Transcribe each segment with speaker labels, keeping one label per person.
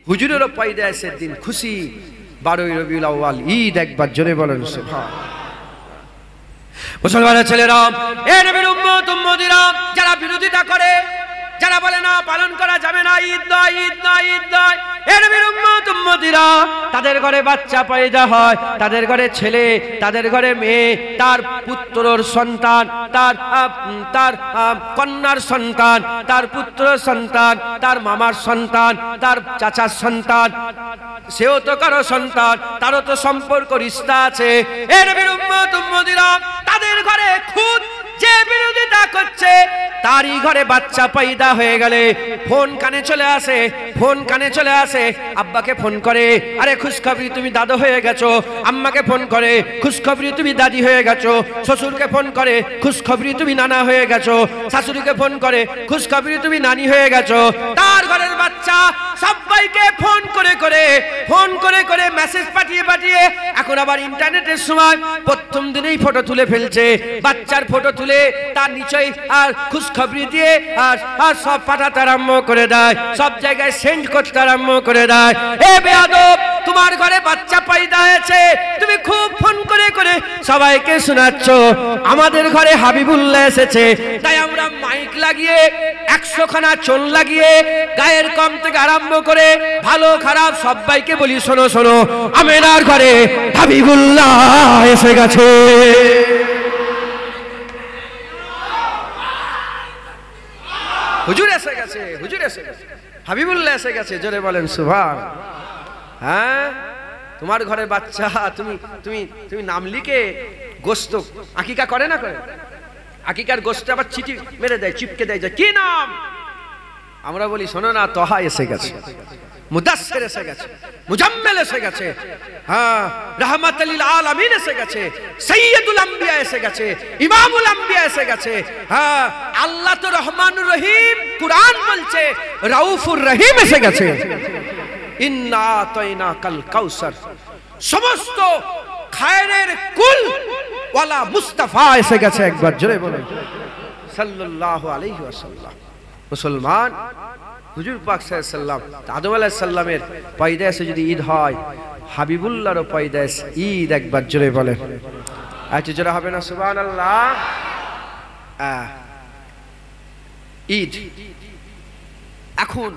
Speaker 1: হুজুরেরও পয়দায়েশের দিন খুশি, 12ই রবিউল আউয়াল ঈদ, একবার জোরে বলেন সুবহানাল্লাহ। মুসলমানের ছেলেরা, এ নবীর উম্মত উম্মতিরা, যারা বিরোধিতা করে, যারা বলে না পালন করা যাবে না, ঈদ নয়, ঈদ নয়, ঈদ নয়, এ নবীর উম্মত উম্মতিরা, তাদের ঘরে বাচ্চা পয়দা হয়, তাদের ঘরে ছেলে, তাদের ঘরে মেয়ে, তার পুত্রর সন্তান, তার কন্যার সন্তান, তার পুত্রর সন্তান, তার মামার সন্তান, তার চাচার সন্তান, সেও তো কারো সন্তান, তারও তো সম্পর্ক রিশতা আছে। এ নবীর উম্মত উম্মতিরা, তাদের ঘরে খুদ যে বিরোধিতা করছে তারই ঘরে বাচ্চা পয়দা হয়ে গেলে ফোন কানে চলে আসে, ফোন কানে চলে আসে, আব্বাকে ফোন করে, আরে খুশখবরি তুমি দাদু হয়ে গেছো, আম্মাকে ফোন করে, খুশখবরি তুমি দাদি হয়ে গেছো, শ্বশুরকে ফোন করে, খুশখবরি তুমি নানা হয়ে গেছো, শাশুড়িকে ফোন করে, খুশখবরি তুমি নানি হয়ে গেছো। তার ঘরের বাচ্চা সবাইকে ফোন করে মেসেজ পাঠিয়ে, এখন আবার ইন্টারনেটের সময় প্রথম দিনেই ফটো তুলে ফেলছে, বাচ্চার ফটো তুলে তার নিচেই আর খুশখবরি দিয়ে আর সব পাঠাতে আরম্ভ করে দেয়, সব জায়গায় সেন্ড করতে আরম্ভ করে দেয়। এ বেয়াদব, তোমার ঘরে বাচ্চা পয়দা হয়েছে, তুমি খুব ফোন করে সবাইকে শোনাচ্ছ আমাদের ঘরে হাবিবুল্লাহ এসেছে, তাই আমরা মাইক লাগিয়ে 100 খানা চোন লাগিয়ে গায়ের কম থেকে আরম্ভ করে ভালো খারাপ সবাইকে বলি, শোনো শোনো, আমেনার ঘরে হাবিবুল্লাহ এসে গেছে। হুজুর এসে গেছে, হুজুর এসে গেছে, হাবিবুল্লাহ এসে গেছে, জোরে বলেন সুবহানাল্লাহ। হ্যাঁ, তোমার ঘরের বাচ্চা তুমি তুমি তুমি নাম লিখে গোশত আকিকা করে না করে, আকিকার গোশত আবার চিঠি মেরে দেয়, চিপকে দেয়, যে কি নাম? আমরা বলি শোনো না, তহা এসে গেছে, মুদাসসির এসে গেছে, মুজাম্মিল এসে গেছে, হ্যাঁ, রাহমাতুল লিল আলামিন এসে গেছে, সাইয়্যিদুল আম্বিয়া এসে গেছে, ইমামুল আম্বিয়া এসে গেছে। হ্যাঁ, আল্লাহ তো রহমানুর রহিম, কুরআন বলছে রাউফুর রহিম এসে গেছে। ইন্না আতাইনাকাল কাউসার, সমস্ত খায়রের কুল ওয়ালা মুস্তাফা এসে গেছে, একবার জোরে বলেন সাল্লাল্লাহু আলাইহি ওয়াসাল্লাম। মুসলমান, হুজুর পাক সাল্লাল্লাহু আলাইহি ওয়াসাল্লাম, আদম আলাইহিস সালামের পয়দায়েশে যদি ঈদ হয়, হাবিবুল্লাহর পয়দায়েশ ঈদ, একবার জোরে বলেন, আচ্ছা জোরে হবে না সুবহানাল্লাহ। ঈদ এখন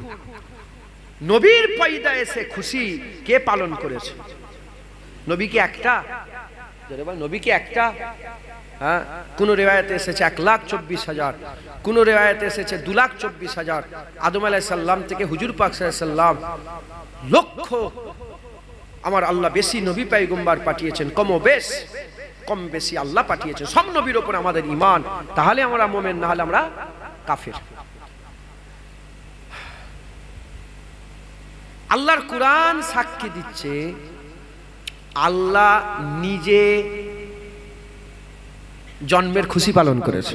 Speaker 1: নবীর পয়দায়েশে খুশি কে পালন করেছে? নবী কি একটা? জোরে বল, নবী কি একটা? হ্যাঁ, কোন রিওয়ায়াতে এসেছে 1,24,000, কোন রিওয়ায়াতে এসেছে 2,24,000। আদম আলাইহিস সালাম থেকে হুজুর পাক সাল্লাল্লাহু আলাইহি সাল্লাম লক্ষ, আমার আল্লাহ বেশি নবী পয়গম্বর পাঠিয়েছেন, কম বেশি আল্লাহ পাঠিয়েছেন, সব নবীর উপর আমাদের ঈমান, তাহলে আমরা মুমিন, না হলে আমরা কাফের। আল্লাহর কুরআন সাক্ষী দিচ্ছে আল্লাহ নিজে জন্মের খুশি পালন করেছে।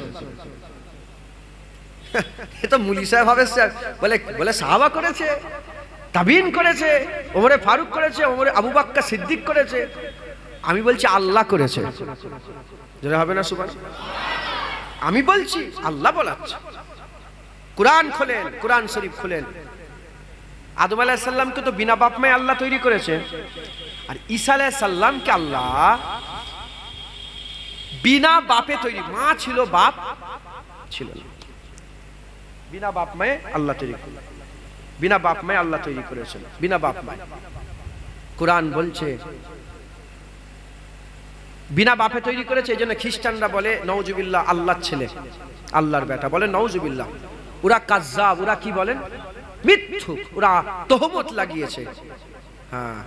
Speaker 1: এ তো মুলি সাহেব হবে, বলে সাহাবা করেছে, তাবিন করেছে, ওমরে ফারুক করেছে, ওমরে আবু বকর সিদ্দিক করেছে, আমি বলছি আল্লাহ করেছে, যেটা হবে না সুবহানাল্লাহ। আমি বলছি আল্লাহ বলাচ্ছে। কুরআন খোলেন, কুরআন শরীফ খোলেন, আদম আলাইহিস সালামকে তো বিনা বাপ মায়ে আল্লাহ তৈরি করেছে, আর ঈসা আলাইহিস সালামকে আল্লাহ বিনা বাপে তৈরি, মা ছিল বাপ ছিল না, বিনা বাপ মায়ে আল্লাহ তৈরি করলেন, বিনা বাপ মায়ে আল্লাহ তৈরি করেছেন, বিনা বাপ মায়ে। কুরআন বলছে বিনা বাপে তৈরি করেছে, এই জন্য খ্রিস্টানরা বলে নাউজুবিল্লাহ, আল্লাহর ছেলে, আল্লাহর বেটা, বলে নাউজুবিল্লাহ। ওরা কাজ্জাব, ওরা কি বলেন? মিথ্যুক, ওরা তহমত লাগিয়েছে। হ্যাঁ,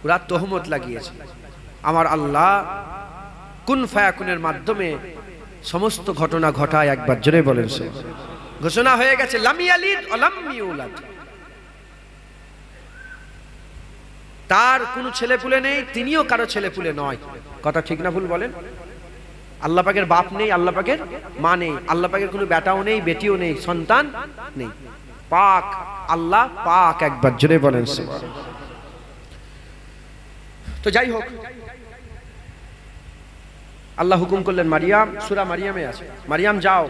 Speaker 1: ওরা তহমত লাগিয়েছে। আমার আল্লাহ কুন ফায়াকুনের মাধ্যমে সমস্ত ঘটনা ঘটায়, একবার জোরে বলেন। ঘোষণা হয়ে গেছে লাম ইয়ালিদ ওয়া লাম ইউলাদ, তার কোনো ছেলেপুলে নেই, তিনিও কারো ছেলেপুলে নয়। কথা ঠিক না ভুল বলেন? আল্লাহ পাকের বাপ নেই, আল্লাহ পাকের মা নেই, আল্লাহ পাকের কোনো বেটাও নেই, বেটিও নেই, সন্তান নেই, পাক আল্লাহ পাক, একবার জোরে বলেন সুবহানাল্লাহ। তো যাই হোক, আল্লাহ হুকুম করলেন, মারিয়াম, সূরা মারিয়ামে আছে, মারিয়াম যাও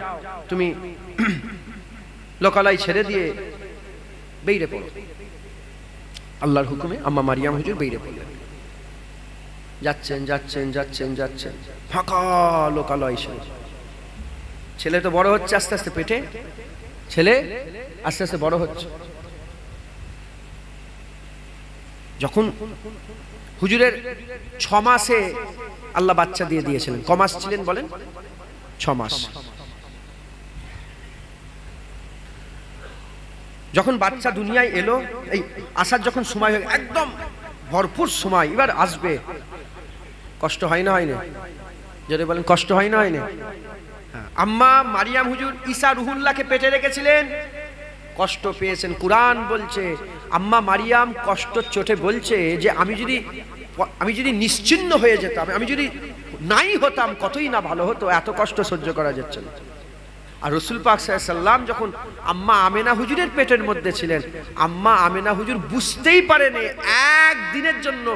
Speaker 1: তুমি লোকালয় ছেড়ে দিয়ে বেরিয়ে পড়ো। আল্লাহর হুকুমে আম্মা মারিয়াম হুজুর বেরিয়ে পড়লেন। যাচ্ছেন যাচ্ছেন যাচ্ছেন যাচ্ছেন, ফাঁকা লোকালয়। ছেলে তো বড় হচ্ছে আস্তে আস্তে, পেটে ছেলে আস্তে আস্তে বড় হচ্ছে। যখন হুজুরের 6 মাসে আল্লাহ বাচ্চা দিয়ে দিয়েছিলেন। ক মাস ছিলেন বলেন? 6 মাস। যখন বাচ্চা দুনিয়ায় এলো, এই আসার যখন সময় হয়ে একদম ভরপুর সময়, এবার আসবে, কষ্ট হয় না হয় না? যদি বলেন কষ্ট হয় না হয় না? আম্মা মারিয়াম হুজুর ঈসা রুহুল্লাহকে পেটে রেখেছিলেন, কষ্ট পেয়েছেন। কুরআন বলছে আম্মা মারিয়াম কষ্ট চোটে বলছে যে আমি যদি নিশ্চিন্ন হয়ে যেতাম, আমি যদি নাই হতাম কতই না ভালো হতো, এত কষ্ট সহ্য করা যাচ্ছে না। আর রাসূল পাক সাল্লাল্লাহু আলাইহি সাল্লাম যখন আম্মা আমেনা হুজুরের পেটের মধ্যে ছিলেন, আম্মা আমেনা হুজুর বুঝতেই পারেনি একদিনের জন্য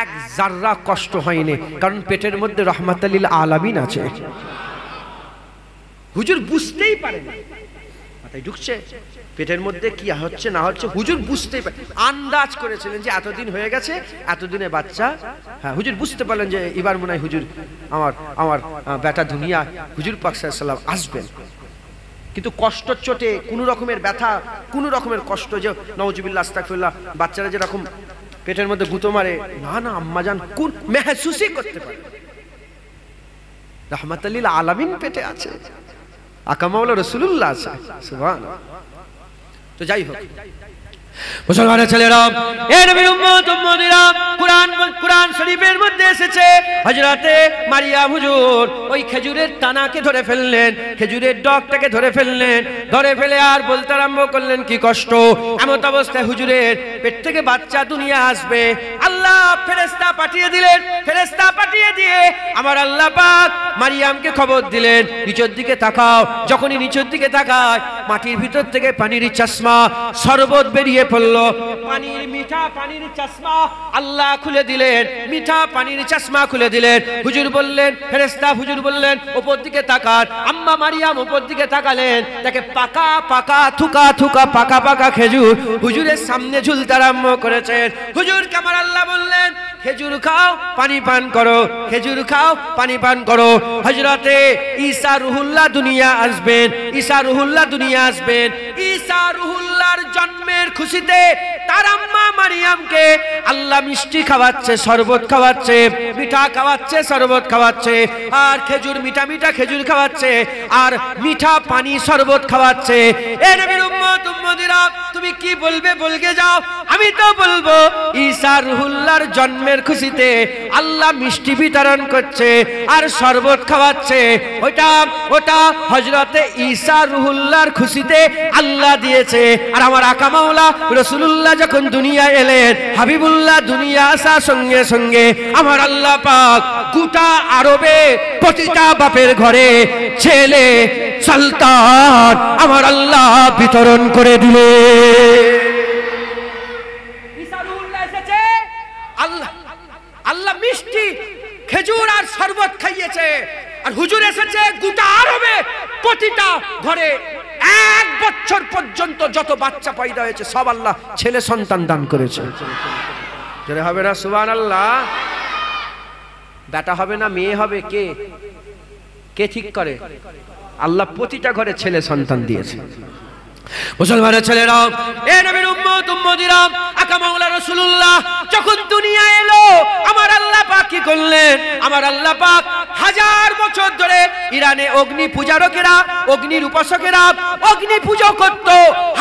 Speaker 1: এক জাররা কষ্ট হয়নি, কারণ পেটের মধ্যে রাহমাতাল লিল আলামিন আছে। হুজুর বুঝতেই পারেনি, মাথায় ঢুকছে পেটের মধ্যে কি হচ্ছে না হচ্ছে, হুজুর বুঝতেই পারে, আন্দাজ করেছিলেন যে এতদিন হয়ে গেছে, এতদিনে বাচ্চা। হ্যাঁ, হুজুর বুঝতে পারলেন যে এবার মনে হয় হুজুর আমার বেটা দুনিয়া, হুজুর পাক সাল্লাল্লাহু আলাইহি সাল্লাম আসবেন। কিন্তু কষ্ট চোটে, কোনো রকমের ব্যথা, কোনো রকমের কষ্ট, যে নাউজুবিল্লাহ আস্তাগফিরুল্লাহ, বাচ্চারা যেরকম পেটের মধ্যে গুঁতো মারে, না না আম্মাজান কোন মেহসুসই করতে পারে। রাহমাতাল লিল আলামিন পেটে আছে, আকা মাওলা রাসূলুল্লাহ আছে, সুবহানাল্লাহ। তো যাই হোক মুসলমানের ছেলেরা, এ নবীর উম্মত উম্মতিরা, কুরআন শরীফের মধ্যে এসেছে হযরতে মারিয়াম হুজুর ওই খেজুরের তানাকে ধরে ফেললেন, খেজুরের ডগটাকে ধরে ফেললেন, ধরে ফেলে আর বলতে আরম্ভ করলেন কি কষ্ট। এমন অবস্থায় হুজুরের পেট থেকে বাচ্চা দুনিয়া আসবে, আল্লাহ ফেরেশতা পাঠিয়ে দিলেন। ফেরেশতা পাঠিয়ে দিয়ে আমার আল্লাহ পাক মারিয়ামকে খবর দিলেন, নিচের দিকে তাকাও। যখনই নিচের দিকে তাকায়, মাটির ভিতর থেকে পানির চশমা, শরবত বেরিয়ে পড়লো। পানির মিঠা পানির চশমা আল্লাহ খুলে দিলেন, মিঠা পানির চশমা খুলে দিলেন। হুজুর বললেন, ফেরেশতা হুজুর বললেন উপর দিকে তাকান। আম্মা মারিয়াম উপর দিকে তাকালেন, তাকে পাকা পাকা থুকা থুকা পাকা পাকা খেজুর হুজুরের সামনে ঝুলতে আরম্ভ করেছেন। হুজুর আমার আল্লাহ বললেন, খেজুর খাও পানি পান করো, খেজুর খাও পানি পান করো। হযরতে ঈসা রুহুল্লাহ দুনিয়া আসবেন, ঈসা রুহুল্লাহ দুনিয়া আসবেন। ঈসা রুহুল্লাহর জন্মের খুশিতে তার আম্মা মারিয়ামকে আল্লাহ মিষ্টি খাওয়াচ্ছে, শরবত খাওয়াচ্ছে, মিঠা খাওয়াচ্ছে, শরবত খাওয়াচ্ছে, আর খেজুর মিঠা মিঠা খেজুর খাওয়াচ্ছে, আর মিঠা পানি শরবত খাওয়াচ্ছে। এ নবীর উম্মত উম্মতিরা, তুমি কি বলবে বলকে যাও, আমি তো বলবো ঈসা রুহুল্লাহর জন্মের খুশিতে আল্লাহ মিষ্টি বিতরণ করছে আর শরবত খাওয়াচ্ছে। ওটা হযরতে ঈসা রুহুল্লাহর খুশিতে আল্লাহ দিয়েছে। আর আমার আকা মাওলা রাসূলুল্লাহ যখন দুনিয়া এলেন, হাবিবুল্লাহ দুনিয়া আসার সঙ্গে সঙ্গে আমার আল্লাহ পাক গোটা আরবে প্রতিটা বাপের ঘরে ছেলে সুলতান আমার আল্লাহ বিতরণ করে দিলে। আল্লাহ মিষ্টি খেজুর আর শরবত খাইয়েছে, আর হুজুর এসেছে গোটা আরবে প্রতিটা ঘরে 1 বছর পর্যন্ত যত বাচ্চা পয়দা হয়েছে সব আল্লাহ ছেলে সন্তান দান করেছে। জোরে হবে না সুবহানাল্লাহ? বেটা হবে না মেয়ে হবে, কে ঠিক করে? আল্লাহ প্রতিটা ঘরে ছেলে সন্তান দিয়েছে। মুসলমানের ছেলেরা, এ নবীর উম্মত উম্মতিরা, আকা মাওলা রাসূলুল্লাহ যখন দুনিয়া এলো, আমার আল্লাহ পাক কি করলেন? আমার আল্লাহ পাক 1000 বছর ধরে ইরানে অগ্নি পূজারকেরা, অগ্নির উপাসকেরা অগ্নি পূজা করত।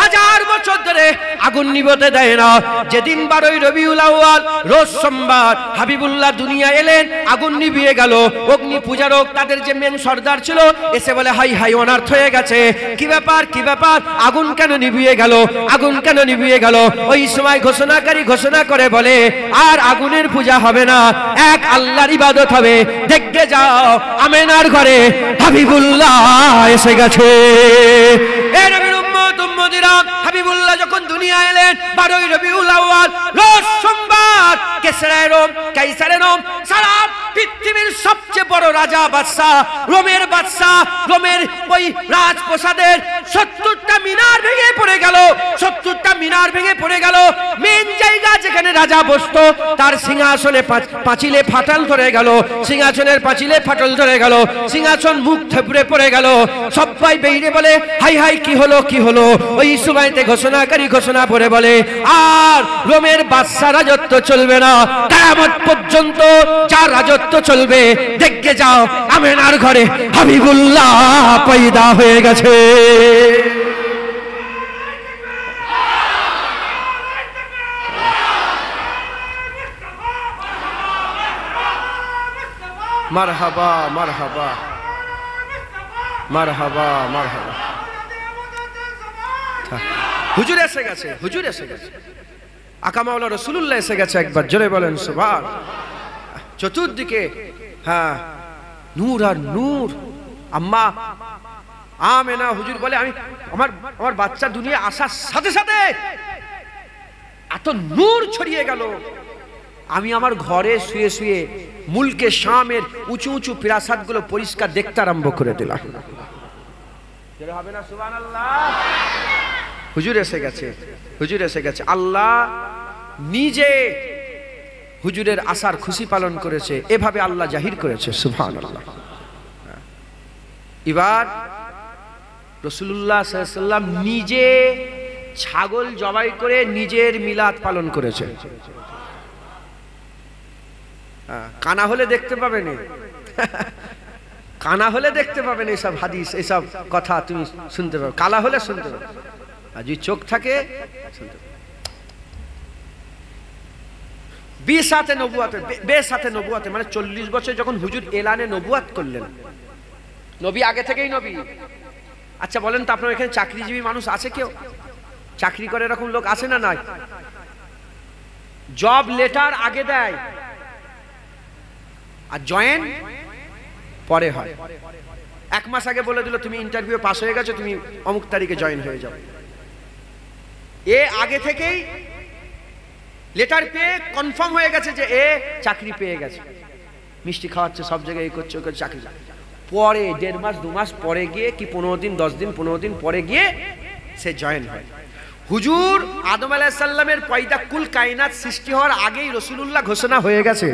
Speaker 1: 1000 বছর ধরে আগুন নিভতে দেয় না। যেদিন 12ই রবিউল আউয়াল রোজ সোমবার হাবিবুল্লাহ দুনিয়া এলেন, আগুন নিভিয়ে গেল। অগ্নি পূজারক তাদের যে মেন সর্দার ছিল এসে বলে, হাই হাই অনার্থ হয়ে গেছে, কি ব্যাপার কি ব্যাপার, আগুন কেন নিভিয়ে গেল, আগুন কেন নিভিয়ে গেল? ওই সময় ঘোষণাকারী ঘোষণা করে বলে, আর আগুনের পূজা হবে না, এক আল্লাহর ইবাদত হবে। দেখতে যাও আমেনার ঘরে হাবিবুল্লাহ এসে গেছে। এ নবীর উম্মত উম্মতিরা, হাবিবুল্লাহ যখন দুনিয়া এলেন 12ই রবিউল আউয়াল রোজ সোমবার, কেসরা রোম, কাইসারে রোম, সারা পৃথিবীর সবচেয়ে বড় রাজা বাদশা, রোমের বাদশা, রোমের ওই রাজপ্রাসাদের 70টা মিনার ভেঙে পড়ে গেল। 70টা মিনার ভেঙে পড়ে গেল। মেন জায়গা যেখানে রাজা বসতো তার সিংহাসনে পাঁচিলে ফাটল ধরে গেল, সিংহাসনের পাঁচিলে ফাটল ধরে গেল, সিংহাসন মুখ থেবড়ে পড়ে গেল। সবাই বেরিয়ে বলে হাই হাই কি হলো কি হলো। ওই সময়তে ঘোষণাকারী ঘোষণা পড়ে বলে আর রোমের বাদশা রাজত্ব চলবে না, কিয়ামত পর্যন্ত যার রাজত্ব চলবে। দেখে যাও আমেনার ঘরে হাবিবুল্লাহ পয়দা হয়ে গেছে। মারহাবা মারহাবা মারহাবা মারহাবা। হুজুর এসে গেছে, হুজুর এসে গেছে, আকা মাওলা রাসূলুল্লাহ এসে গেছে। একবার জোরে বলেন সুবহান। চতুর্দিকে হ্যাঁ নূর আর নূর। আম্মা আমেনা হুজুর বলে আমি আমার বাচ্চা দুনিয়া আসার সাথে সাথে এত নূর ছড়িয়ে গেল, আমি আমার ঘরে শুয়ে শুয়ে মুলকে শামের উঁচু উঁচু প্রাসাদগুলো পরিষ্কার দেখতে আরম্ভ করে দিলাম। হবে না সুবহানাল্লাহ? হুজুর এসে গেছে, হুজুর এসে গেছে। আল্লাহ নিজে হুজুরের আসার খুশি পালন করেছে, এভাবে আল্লাহ জাহির করেছে সুবহানাল্লাহ। এবার রাসূলুল্লাহ সাল্লাল্লাহু আলাইহি ওয়াসাল্লাম নিজে ছাগল জবাই করে নিজের মিলাদ পালন করেছে। কানা হলে দেখতে পাবেন, কানা হলে দেখতে পাবেন এইসব হাদিস, এইসব কথা তুমি শুনতে পাবে, কালা হলে শুনতে পাবে, আর যদি চোখ থাকে শুনতে পাবে। বিসাতে নবুয়াতে, বেসাতে নবুয়াতে মানে 40 বছর যখন হুজুর এলানে নবুয়াত করলেন, নবী আগে থেকেই নবী। আচ্ছা বলেন তো আপনার এখানে চাকরিজীবী মানুষ আছে কেউ? চাকরি করে এরকম লোক আছে না? নাই। জব লেটার আগে দেয় আর জয়েন পরে হয়। 1 মাস আগে বলে দিল তুমি ইন্টারভিউ পাস হয়ে গেছো, তুমি অমুক তারিখে জয়েন হয়ে যাও। এ আগে থেকেই লেটার পেয়ে কনফার্ম হয়ে গেছে যে এ চাকরি পেয়ে গেছে, মিষ্টি খাওয়াচ্ছে সব জায়গায়, এই করছে চাকরি। পরে 1.5 মাস 2 মাস পরে গিয়ে কি 15 দিন 10 দিন 15 দিন পরে গিয়ে সে জয়েন হয়। হুজুর আদম আলাইহিস সালামের পয়দা কুল কায়নাত সৃষ্টি হওয়ার আগেই রাসূলুল্লাহ ঘোষণা হয়ে গেছে।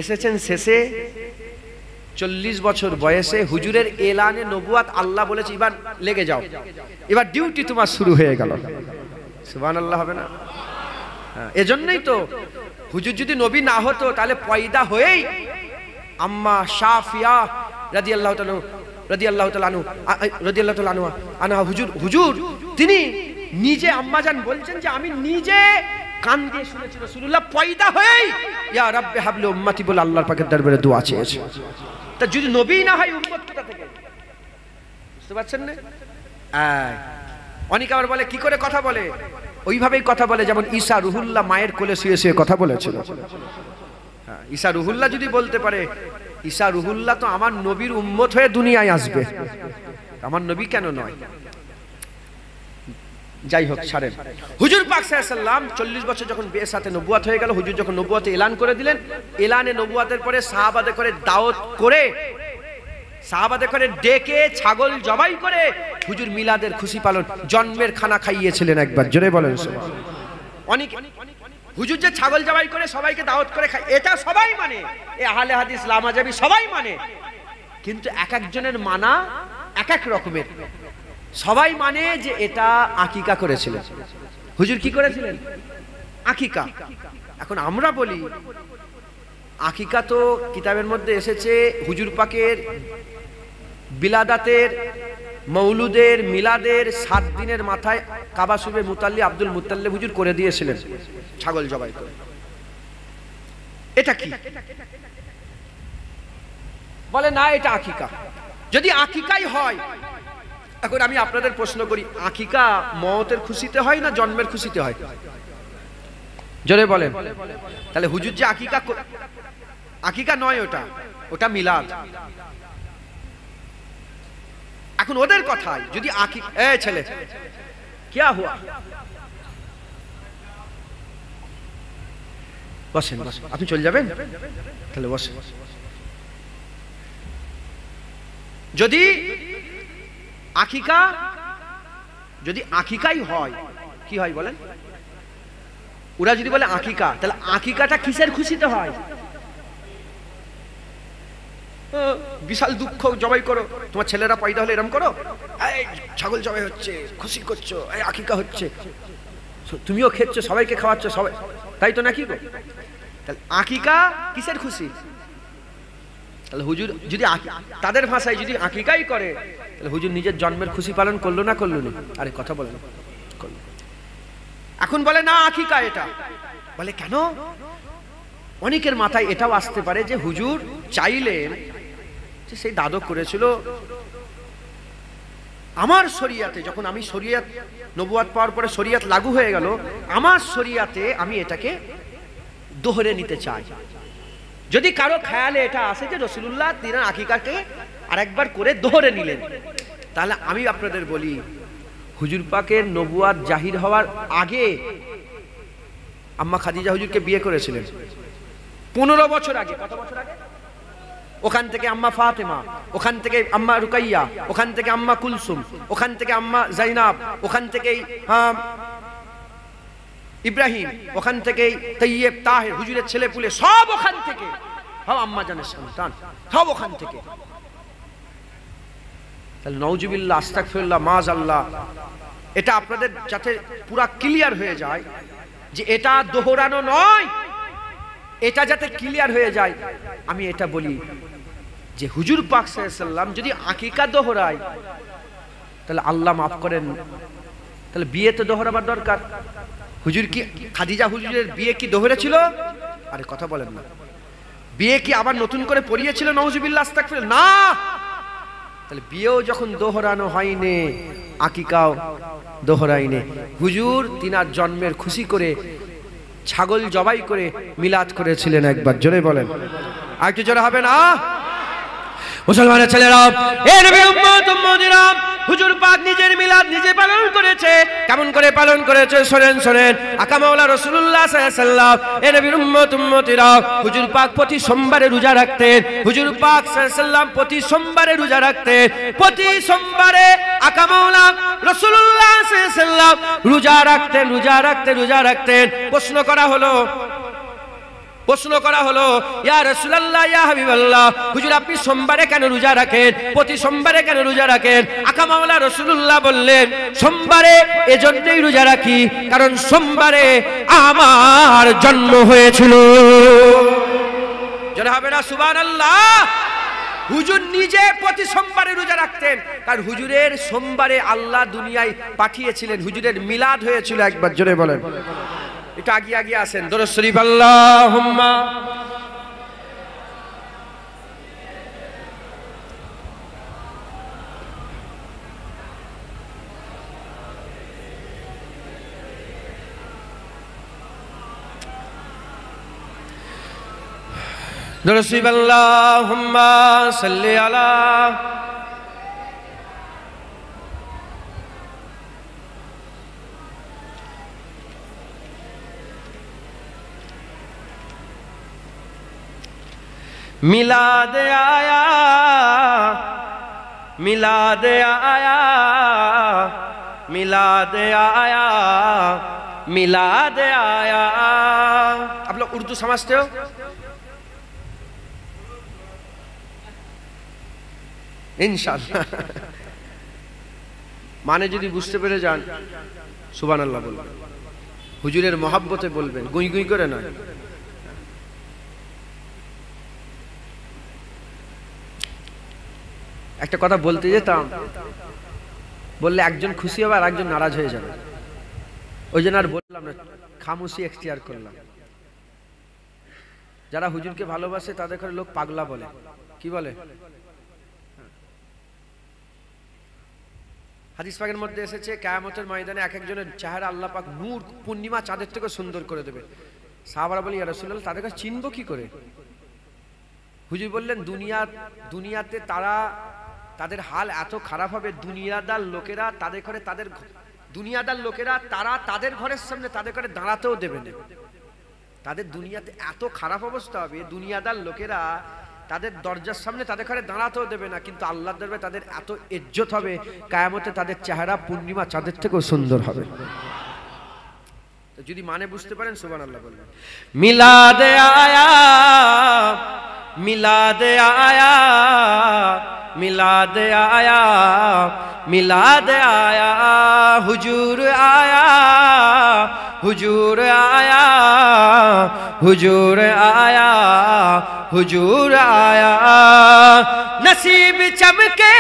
Speaker 1: এসেছেন শেষে 40 বছর বয়সে, হুজুরের এলানে নবুয়াত আল্লাহ বলেছে এবার লেগে যাও, এবার ডিউটি তোমার শুরু হয়ে গেল। সুবহানাল্লাহ হবে না? এজন্যই তো হুজুর যদি নবী না হতো তাহলে পয়দা হয়েই আম্মা শাফিয়া রাদিয়াল্লাহু তাআলা আনহা হুজুর তিনি নিজে আম্মাজান বলছেন যে আমি নিজে কান দিয়ে শুনেছি রাসূলুল্লাহ পয়দা হয়েই ইয়া রাব্বি হাবলি উম্মতি বলে আল্লাহর পাকের দরবারে দোয়া চেয়েছে। তা যদি নবী না হয় উম্মত কোথা থেকে? বুঝতে পারছেন না? অনেকে আবার বলে কি করে কথা বলে, ওইভাবেই কথা বলে যেমন ঈসা রুহুল্লাহ মায়ের কোলে শুয়ে শুয়ে কথা বলেছিল। ঈসা রুহুল্লাহ যদি বলতে পারে, ঈসা রুহুল্লাহ তো আমার নবীর উম্মত হয়ে দুনিয়ায় আসবে, আমার নবী কেন নয়? যাই হোক ছাড়েন। হুজুর পাক সাল্লাল্লাহু আলাইহি ওয়াসাল্লাম 40 বছর যখন বেসাতে নবুয়াত হয়ে গেল, হুজুর যখন নবুয়াতে এলান করে দিলেন, এলানে নবুয়াতের পরে সাহাবাদের করে দাওয়াত করে, সাহাবাদের করে ডেকে ছাগল জবাই করে হুজুর মিলাদের খুশি পালন, জন্মের খানা খাইয়েছিলেন। একবার জোরে বলেন সুবহানাল্লাহ। অনেক হুজুর যে ছাগল জবাই করে সবাইকে দাওয়াত করে খায়, এটা সবাই মানে, এ আহলে হাদিস লামাজাবি সবাই মানে, কিন্তু এক একজনের মানা এক এক রকমের। সবাই মানে যে এটা আকিকা করেছিলেন। হুজুর কি করেছিলেন? আকিকা। এখন আমরা বলি আকিকা তো কিতাবের মধ্যে এসেছে হুজুর পাকের বিলাদাতের, মৌলুদের, মিলাদের 7 দিনের মাথায় কাবা শরীফে মুতাল্লি আব্দুল মুত্তালিব হুজুর করে দিয়েছিলেন ছাগল জবাই করে। এটা কি বলে না, এটা আকিকা। যদি আকিকাই হয়, এখন আমি আপনাদের প্রশ্ন করি, আকিকা মওতের খুশিতে হয় না জন্মের খুশিতে হয়? জোরে বলেন। তাহলে হুজুর যে আকিকা নয়, ওটা মিলাদ। এখন ওদের কথায় যদি ছেলে क्या हुआ? বসেন বসেন, আপনি চলে যাবেন? তাহলে বসেন। যদি আকিকাই হয়, কি হয় বলেন? ওরা যদি বলে আকিকা, তাহলে আকিকাটা কিসের খুশিতে হয়? বিশাল দুঃখ, জবাই করো, তোমার ছেলেরা পয়দা হলে এরকম করো, এই ছাগল জবাই হচ্ছে, খুশি করছো, এই আকিকা হচ্ছে, তুমিও খেচ্ছ, সবাইকে খাওয়াচ্ছ, সবাই, তাই তো নাকি গো? তাহলে আকিকা কিসের খুশি? তাহলে হুজুর যদি তাদের ভাষায় যদি আকিকাই করে, তাহলে হুজুর নিজের জন্মের খুশি পালন করলো না করলো না? আরে কথা বলেন। এখন বলে না আকিকা এটা, বলে কেন? অনেকের মাথায় এটাও আসতে পারে যে হুজুর চাইলেন যে সেই দাদু করেছিল আমার শরিয়াতে, যখন আমি শরিয়াত নবুয়াত পাওয়ার পরে শরিয়াত লাগু হয়ে গেল, আমার শরিয়াতে আমি এটাকে দোহরে নিতে চাই। যদি কারো খেয়ালে এটা আসে যে রাসূলুল্লাহ তিনি আকিকাকে আরেকবার করে দোহরে নিলেন, তাহলে আমি আপনাদের বলি হুজুর পাকের নবুয়াত জাহির হওয়ার আগে আম্মা খাদিজা হুজুরকে বিয়ে করেছিলেন 15 বছর আগে। কত বছর আগে? ওখান থেকে আম্মা ফাতেমা, ওখান থেকে আম্মা রুকাইয়া, ওখান থেকে আম্মা কুলসুম, ওখান থেকে আম্মা জাইনাব, ওখান থেকেই ইব্রাহিম, ওখান থেকেই তাইয়েব তাহের হুজুরের ছেলে পুলে সব ওখান থেকে, সব আম্মা জানের সন্তান, সব ওখান থেকে। তাহলে নাউজুবিল্লাহ, আস্তাগফিরুল্লাহ, মাযাল্লাহ, এটা আপনাদের যাতে পুরা ক্লিয়ার হয়ে যায় যে এটা দোহরানো নয়, এটা যাতে ক্লিয়ার হয়ে যায়, আমি এটা বলি যে হুজুর পাক সাল্লাল্লাহু আলাইহি সাল্লাম যদি আকিকা দোহরায় তাহলে আল্লাহ মাফ করেন, তাহলে বিয়ে তো দোহরাবার দরকার। হুজুর কি খাদিজা হুজুরের বিয়ে কি দোহরে ছিল? আরে কথা বলেন না। বিয়ে কি আবার নতুন করে পড়িয়েছিল? নাউজুবিল্লাহ, আস্তাগফিরুল্লাহ, না। তাহলে বিয়েও যখন দোহরানো হয়নি, আকিকাও দোহরাইনি। হুজুর তিনার জন্মের খুশি করে ছাগল জবাই করে মিলাদ করেছিলেন একবার। জোরে বলেন, আর একটু জোরে হবে না? মুসলমানের ছেলেরা, এ নবীর উম্মত উম্মতিরা, হুজুর পাক নিজের মিলাদ নিজে পালন করেছে। কেমন করে পালন করেছে শোনেন শোনেন। আকা মাওলা রাসূলুল্লাহ সাল্লাল্লাহু আলাইহি ওয়াসাল্লাম, এ নবীর উম্মত উম্মতিরা, হুজুর পাক প্রতি সোমবারে রোজা রাখতেন। হুজুর পাক সাল্লাল্লাহু আলাইহি ওয়াসাল্লাম প্রতি সোমবারে রোজা রাখতেন। প্রতি সোমবারে আকা মাওলা রাসূলুল্লাহ সাল্লাল্লাহু আলাইহি ওয়াসাল্লাম রোজা রাখতেন, রোজা রাখতেন, রোজা রাখতেন। প্রশ্ন করা হলো, ইয়া রাসূলুল্লাহ, ইয়া হাবিবাল্লাহ, হুজুর আপনি সোমবারে কেন রোজা রাখেন? প্রতি সোমবারে কেন রোজা রাখেন? আকা মাওলা রাসূলুল্লাহ বললেন, সোমবারে এজন্যই রোজা রাখি কারণ সোমবারে আমার জন্ম হয়েছিল। যারা হবে না সুবহানাল্লাহ। হুজুর নিজে প্রতি সোমবারে রোজা রাখতেন, কারণ হুজুরের সোমবারে আল্লাহ দুনিয়ায় পাঠিয়েছিলেন, হুজুরের মিলাদ হয়েছিল একবার। জোরে বলেন, একটু আগে আগে আসেন। দরুদ শরীফ আল্লাহুম্মা দরুদ শরীফ আল্লাহুম্মা সাল্লি আলা मिलाद आया, मिलाद आया, मिलाद आया, मिलाद आया। आप लोग उर्दू समझते हो? इंशाअल्लाह। माने যদি বুঝতে পেরে যান সুবহানাল্লাহ বলবেন, হুজুরের মহব্বতে বলবেন, গুই গুই করে না। একটা কথা বলতে যেতাম, বললে একজন খুশি হবে আর একজন নারাজ হয়ে যাবে, ওই জন্য আর বললাম না, খামোশি এখতিয়ার করলাম। যারা হুজুরকে ভালোবাসে তাদের ঘরে লোক পাগলা বলে। কি বলে? হাদিস পাকের মধ্যে এসেছে কিয়ামতের ময়দানে এক একজনের চেহারা আল্লাহ পাক নূর পূর্ণিমা চাঁদের থেকে সুন্দর করে দেবে। সাহাবারা বলে, ইয়া রাসূলুল্লাহ, তাদের কাছে চিনব কি করে? হুজুর বললেন, দুনিয়াতে তাদের হাল এত খারাপ হবে, দুনিয়াদার লোকেরা তারা তাদের ঘরের সামনে তাদের ঘরে দাঁড়াতেও দেবে না। তাদের দুনিয়াতে এত খারাপ অবস্থা হবে, দুনিয়াদার লোকেরা তাদের দরজার সামনে তাদের ঘরে দাঁড়াতেও দেবে না, কিন্তু আল্লাহর দরবারে তাদের এত ইজ্জত হবে, কিয়ামতে তাদের চেহারা পূর্ণিমা চাঁদের থেকেও সুন্দর হবে। যদি মানে বুঝতে পারেন সুবহানাল্লাহ বলবেন। মিলাদ আয়া, মিলাদ আয়া, মিলাদ আয়া, মিলাদ আয়া, হুজুর আয়া, হুজুর আয়া, হুজুর আया, हुजूर आया। नसीब चमके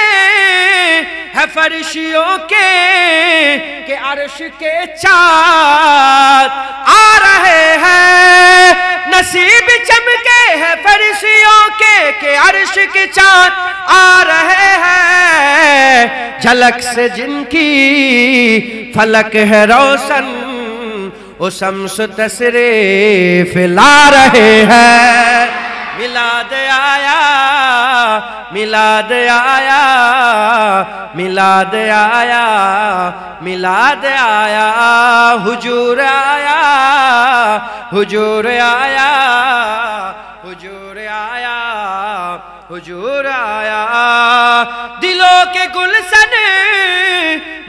Speaker 1: है फरिश्तियों के अर्श के चाँद आ रहे हैं। नसीब चमके है फरिश्तियों के अर्श के चाँद आ रहे हैं। झलक से जिनकी फलक है रोशन, वो शम्स तशरीफ ला रहे हैं। मिलाद आया, मिलाद आया, मिलाद आया, मिलाद आया, हुजूर आया, हुजूर आया, हुजूर आया, हुजूर आया। दिलों के गुलशन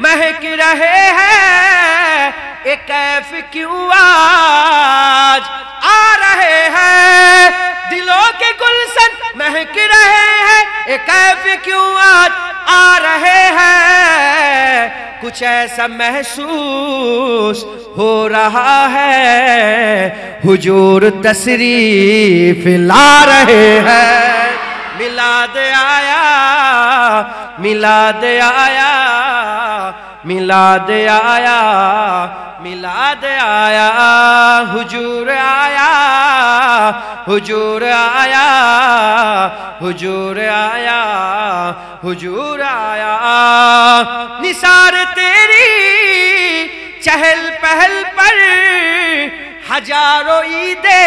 Speaker 1: महक रहे हैं, एक कैफ क्यों आज आ रहे हैं। दिलों के गुलशन महक रहे हैं, एक कैफ क्यों आज आ रहे हैं। कुछ ऐसा महसूस हो रहा है, हुजूर तशरीफ ला रहे हैं। मिलाद आया, मिलाद आया, मिलाद आया, मिलाद आया, हुजूर आया, हुजूर आया, हुजूर आया, हुजूर आया। निसार तेरी चहल पहल पर हजारों ईदे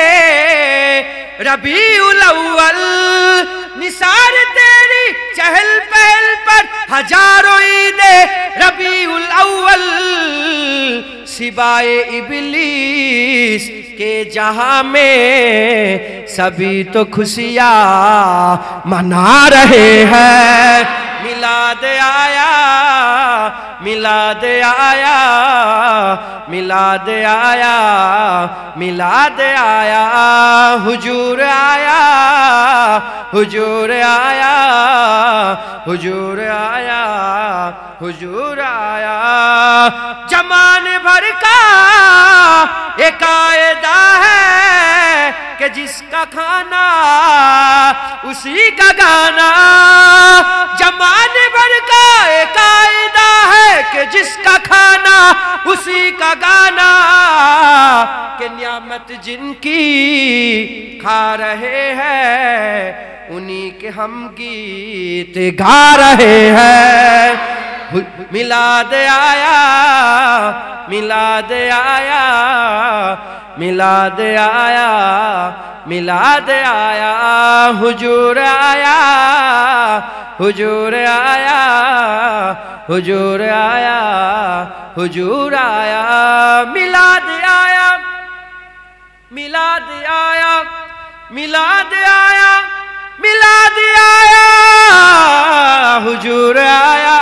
Speaker 1: रबीउल अव्वल। निसार तेरी चहल पहल पर हजारों ईदे रबीउल अव्वल। सिवाए इबलीस के जहां में सभी तो खुशियां मना रहे हैं। मिलाद आया, मिलाद आया, मिलाद आया, मिलाद आया, हुजूर आया, हुजूर आया, हुजूर आया, हुजूर आया। जमान भर का एक कायदा है कि जिसका खाना उसी का गाना। जमान भर का एक कायदा है कि जिसका खाना उसी का गाना। कि नियामत जिनकी खा रहे हैं, उन्हीं के हम गीत गा रहे हैं। मिलाद आया, मिलाद आया, मिलाद आया, मिलाद आया, हुजूर आया, हुजूर आया, हुजूर आया, हुजूर आया। मिलाद आया, मिलाद आया, मिलाद आया, मिलाद आया, हुजूर आया,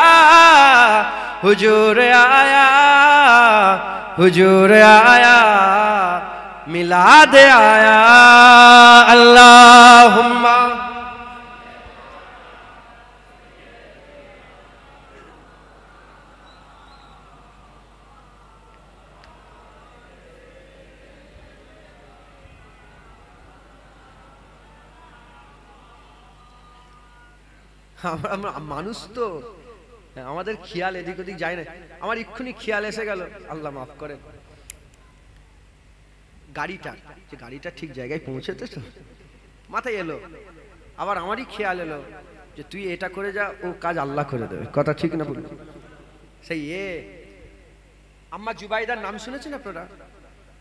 Speaker 1: हुजूर आया, हुजूर आया, मिलाद आया। अल्लाहुम्मा আমরা মানুষ তো, আমাদের খেয়াল এদিক ওদিক যায় না। আমার এক্ষুনি খেয়াল এসে গেল, আল্লাহ মাফ করেন, গাড়িটা ঠিক জায়গায় পৌঁছেছে তো, মাথায় এলো। আবার আমারই খেয়াল এলো যে তুই এটা করে যা, ও কাজ আল্লাহ করে দেবে। কথা ঠিক না বলুন? সেই আম্মা জুবাইদার নাম শুনেছেন আপনারা?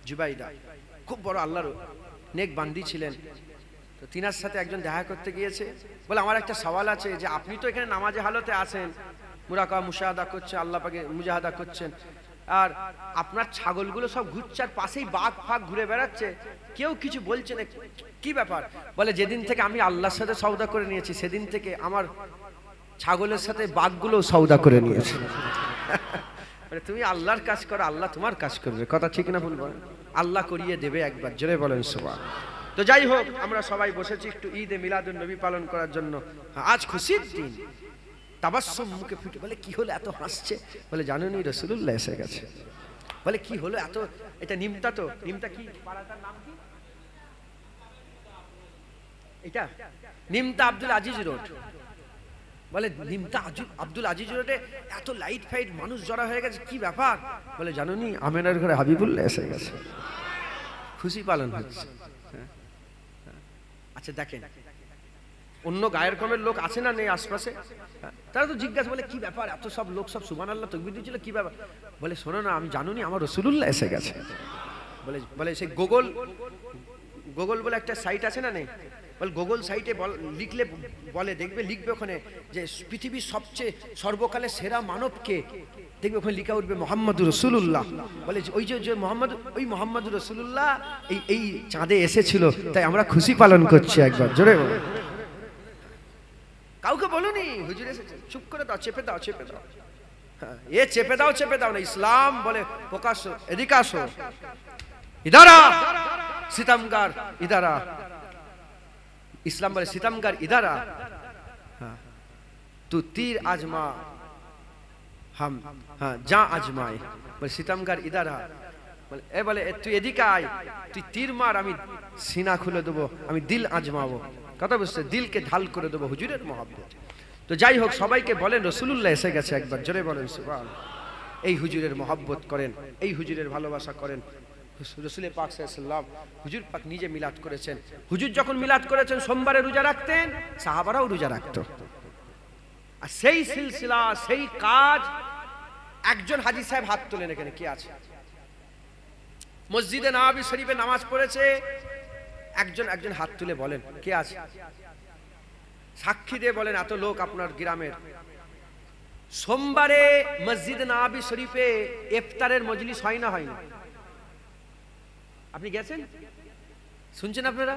Speaker 1: জুবাইদা খুব বড় আল্লাহর নেক বান্দি ছিলেন। তো তিনার সাথে একজন দেখা করতে গিয়েছে, বলে আমার একটা সওয়াল আছে, যে আপনি তো এখানে নামাজে হালতে আছেন, মুরাকাবা মুশাহাদা করছেন, আল্লাহ পাকে মুজাহাদা করছেন, আর আপনার ছাগলগুলো সব ঘুরছে, আর পাশেই বাঘ ফাঘ ঘুরে বেড়াচ্ছে, কেউ কিছু বলছে না, কি ব্যাপার? বলে যেদিন থেকে আমি আল্লাহর সাথে সওদা করে নিয়েছি, সেদিন থেকে আমার ছাগলের সাথে বাঘগুলো সওদা করে নিয়েছে। বলে তুমি আল্লাহর কাজ করো, আল্লাহ তোমার কাজ করবে। কথা ঠিক না ভুল বলেন? আল্লাহ করিয়ে দেবে একবার, জোরে বলেন সুবহানাল্লাহ। তো যাই হোক, আমরা সবাই বসেছি একটু ঈদে মিলাদুন নবী পালন করার জন্য। আজ খুশির দিন, তাবাসসুম মুখে ফুটে। বলে কি হলো এত হাসছে? বলে জানেন রাসূলুল্লাহ এসে গেছে। বলে কি হলো এত? এটা নিমতা, তো নিমতা কি পাড়াটার নাম কি? এটা নিমতা আব্দুল আজিজ রোড। বলে নিমতা আব্দুল আজিজ রোডে এত লাইট ফাইট মানুষ জড়া হয়ে গেছে, কি ব্যাপার? বলে জানোনি আমেনার ঘরে হাবিবুল্লাহ এসে গেছে, খুশি পালন হচ্ছে। আচ্ছা দেখেন, অন্য গায়ের কমের লোক আছে না নেই আশপাশে? তারা তো জিজ্ঞাসা, বলে কি ব্যাপার এত সব লোক সব সুবহানাল্লাহ তাকবীর দিচ্ছিল, কি ব্যাপার? বলে শোনো না, আমি জানুনি আমার রাসূলুল্লাহ এসে গেছে। বলে সেই গুগল বলে একটা সাইট আছে না নেই? বলে গুগল সাইটে লিখলে বলে দেখবে, লিখবে ওখানে যে পৃথিবীর সবচেয়ে সর্বকালের সেরা মানব কে, দেখবে ওখানে লিখা উঠবে মুহাম্মাদুর রাসূলুল্লাহ। বলে ওই যে মুহাম্মাদুর রাসূলুল্লাহ এই চাঁদে এসেছিল, তাই আমরা খুশি পালন করছি। একবার জোরে বলো। কাউকে বলুনি হুজুর এসেছে, চুপ করে দাও, চেপে দাও। হ্যাঁ, এ চেপে দাও না। ইসলাম বলে প্রকাশ, এদিকে আসো, ইদারা সিতমগার ইদারা। ইসলাম বলে সিতমগার ইদারা, তু তীর আজমা হাম যা আজমায়। বলে সিতমগার ইদারা, বলে তুই এদিকে আয়, তুই তীর মার, আমি সিনা খুলে দেবো, আমি দিল আজমাবো। কথা বুঝছে? দিলকে ঢাল করে দেবো হুজুরের মহব্বত। তো যাই হোক, সবাইকে বলেন রাসূলুল্লাহ এসে গেছে, একবার জোরে বলেন সুবহানাল্লাহ। এই হুজুরের মহব্বত করেন, এই হুজুরের ভালোবাসা করেন। রাসূল পাক সাল্লাল্লাহু আলাইহি ওয়াসাল্লাম, হুজুর পাক নিজে মিলাদ করেছেন। হুজুর যখন মিলাদ করেছেন সোমবারে রোজা রাখতেন, সাহাবারাও রোজা রাখতো। আর সেই সিলসিলা, সেই কাজ, একজন হাজী সাহেব হাত তোলেন, এখানে কে আছে? মসজিদে নববী শরীফে নামাজ পড়েছে, একজন হাত তুলে বলেন কে আছে? সাক্ষী দিয়ে বলেন এত লোক আপনার গ্রামের। সোমবারে মসজিদে নববী শরীফে ইফতারের মজলিস হয় না? হয় না? আপনি গেছেন? শুনছেন আপনারা?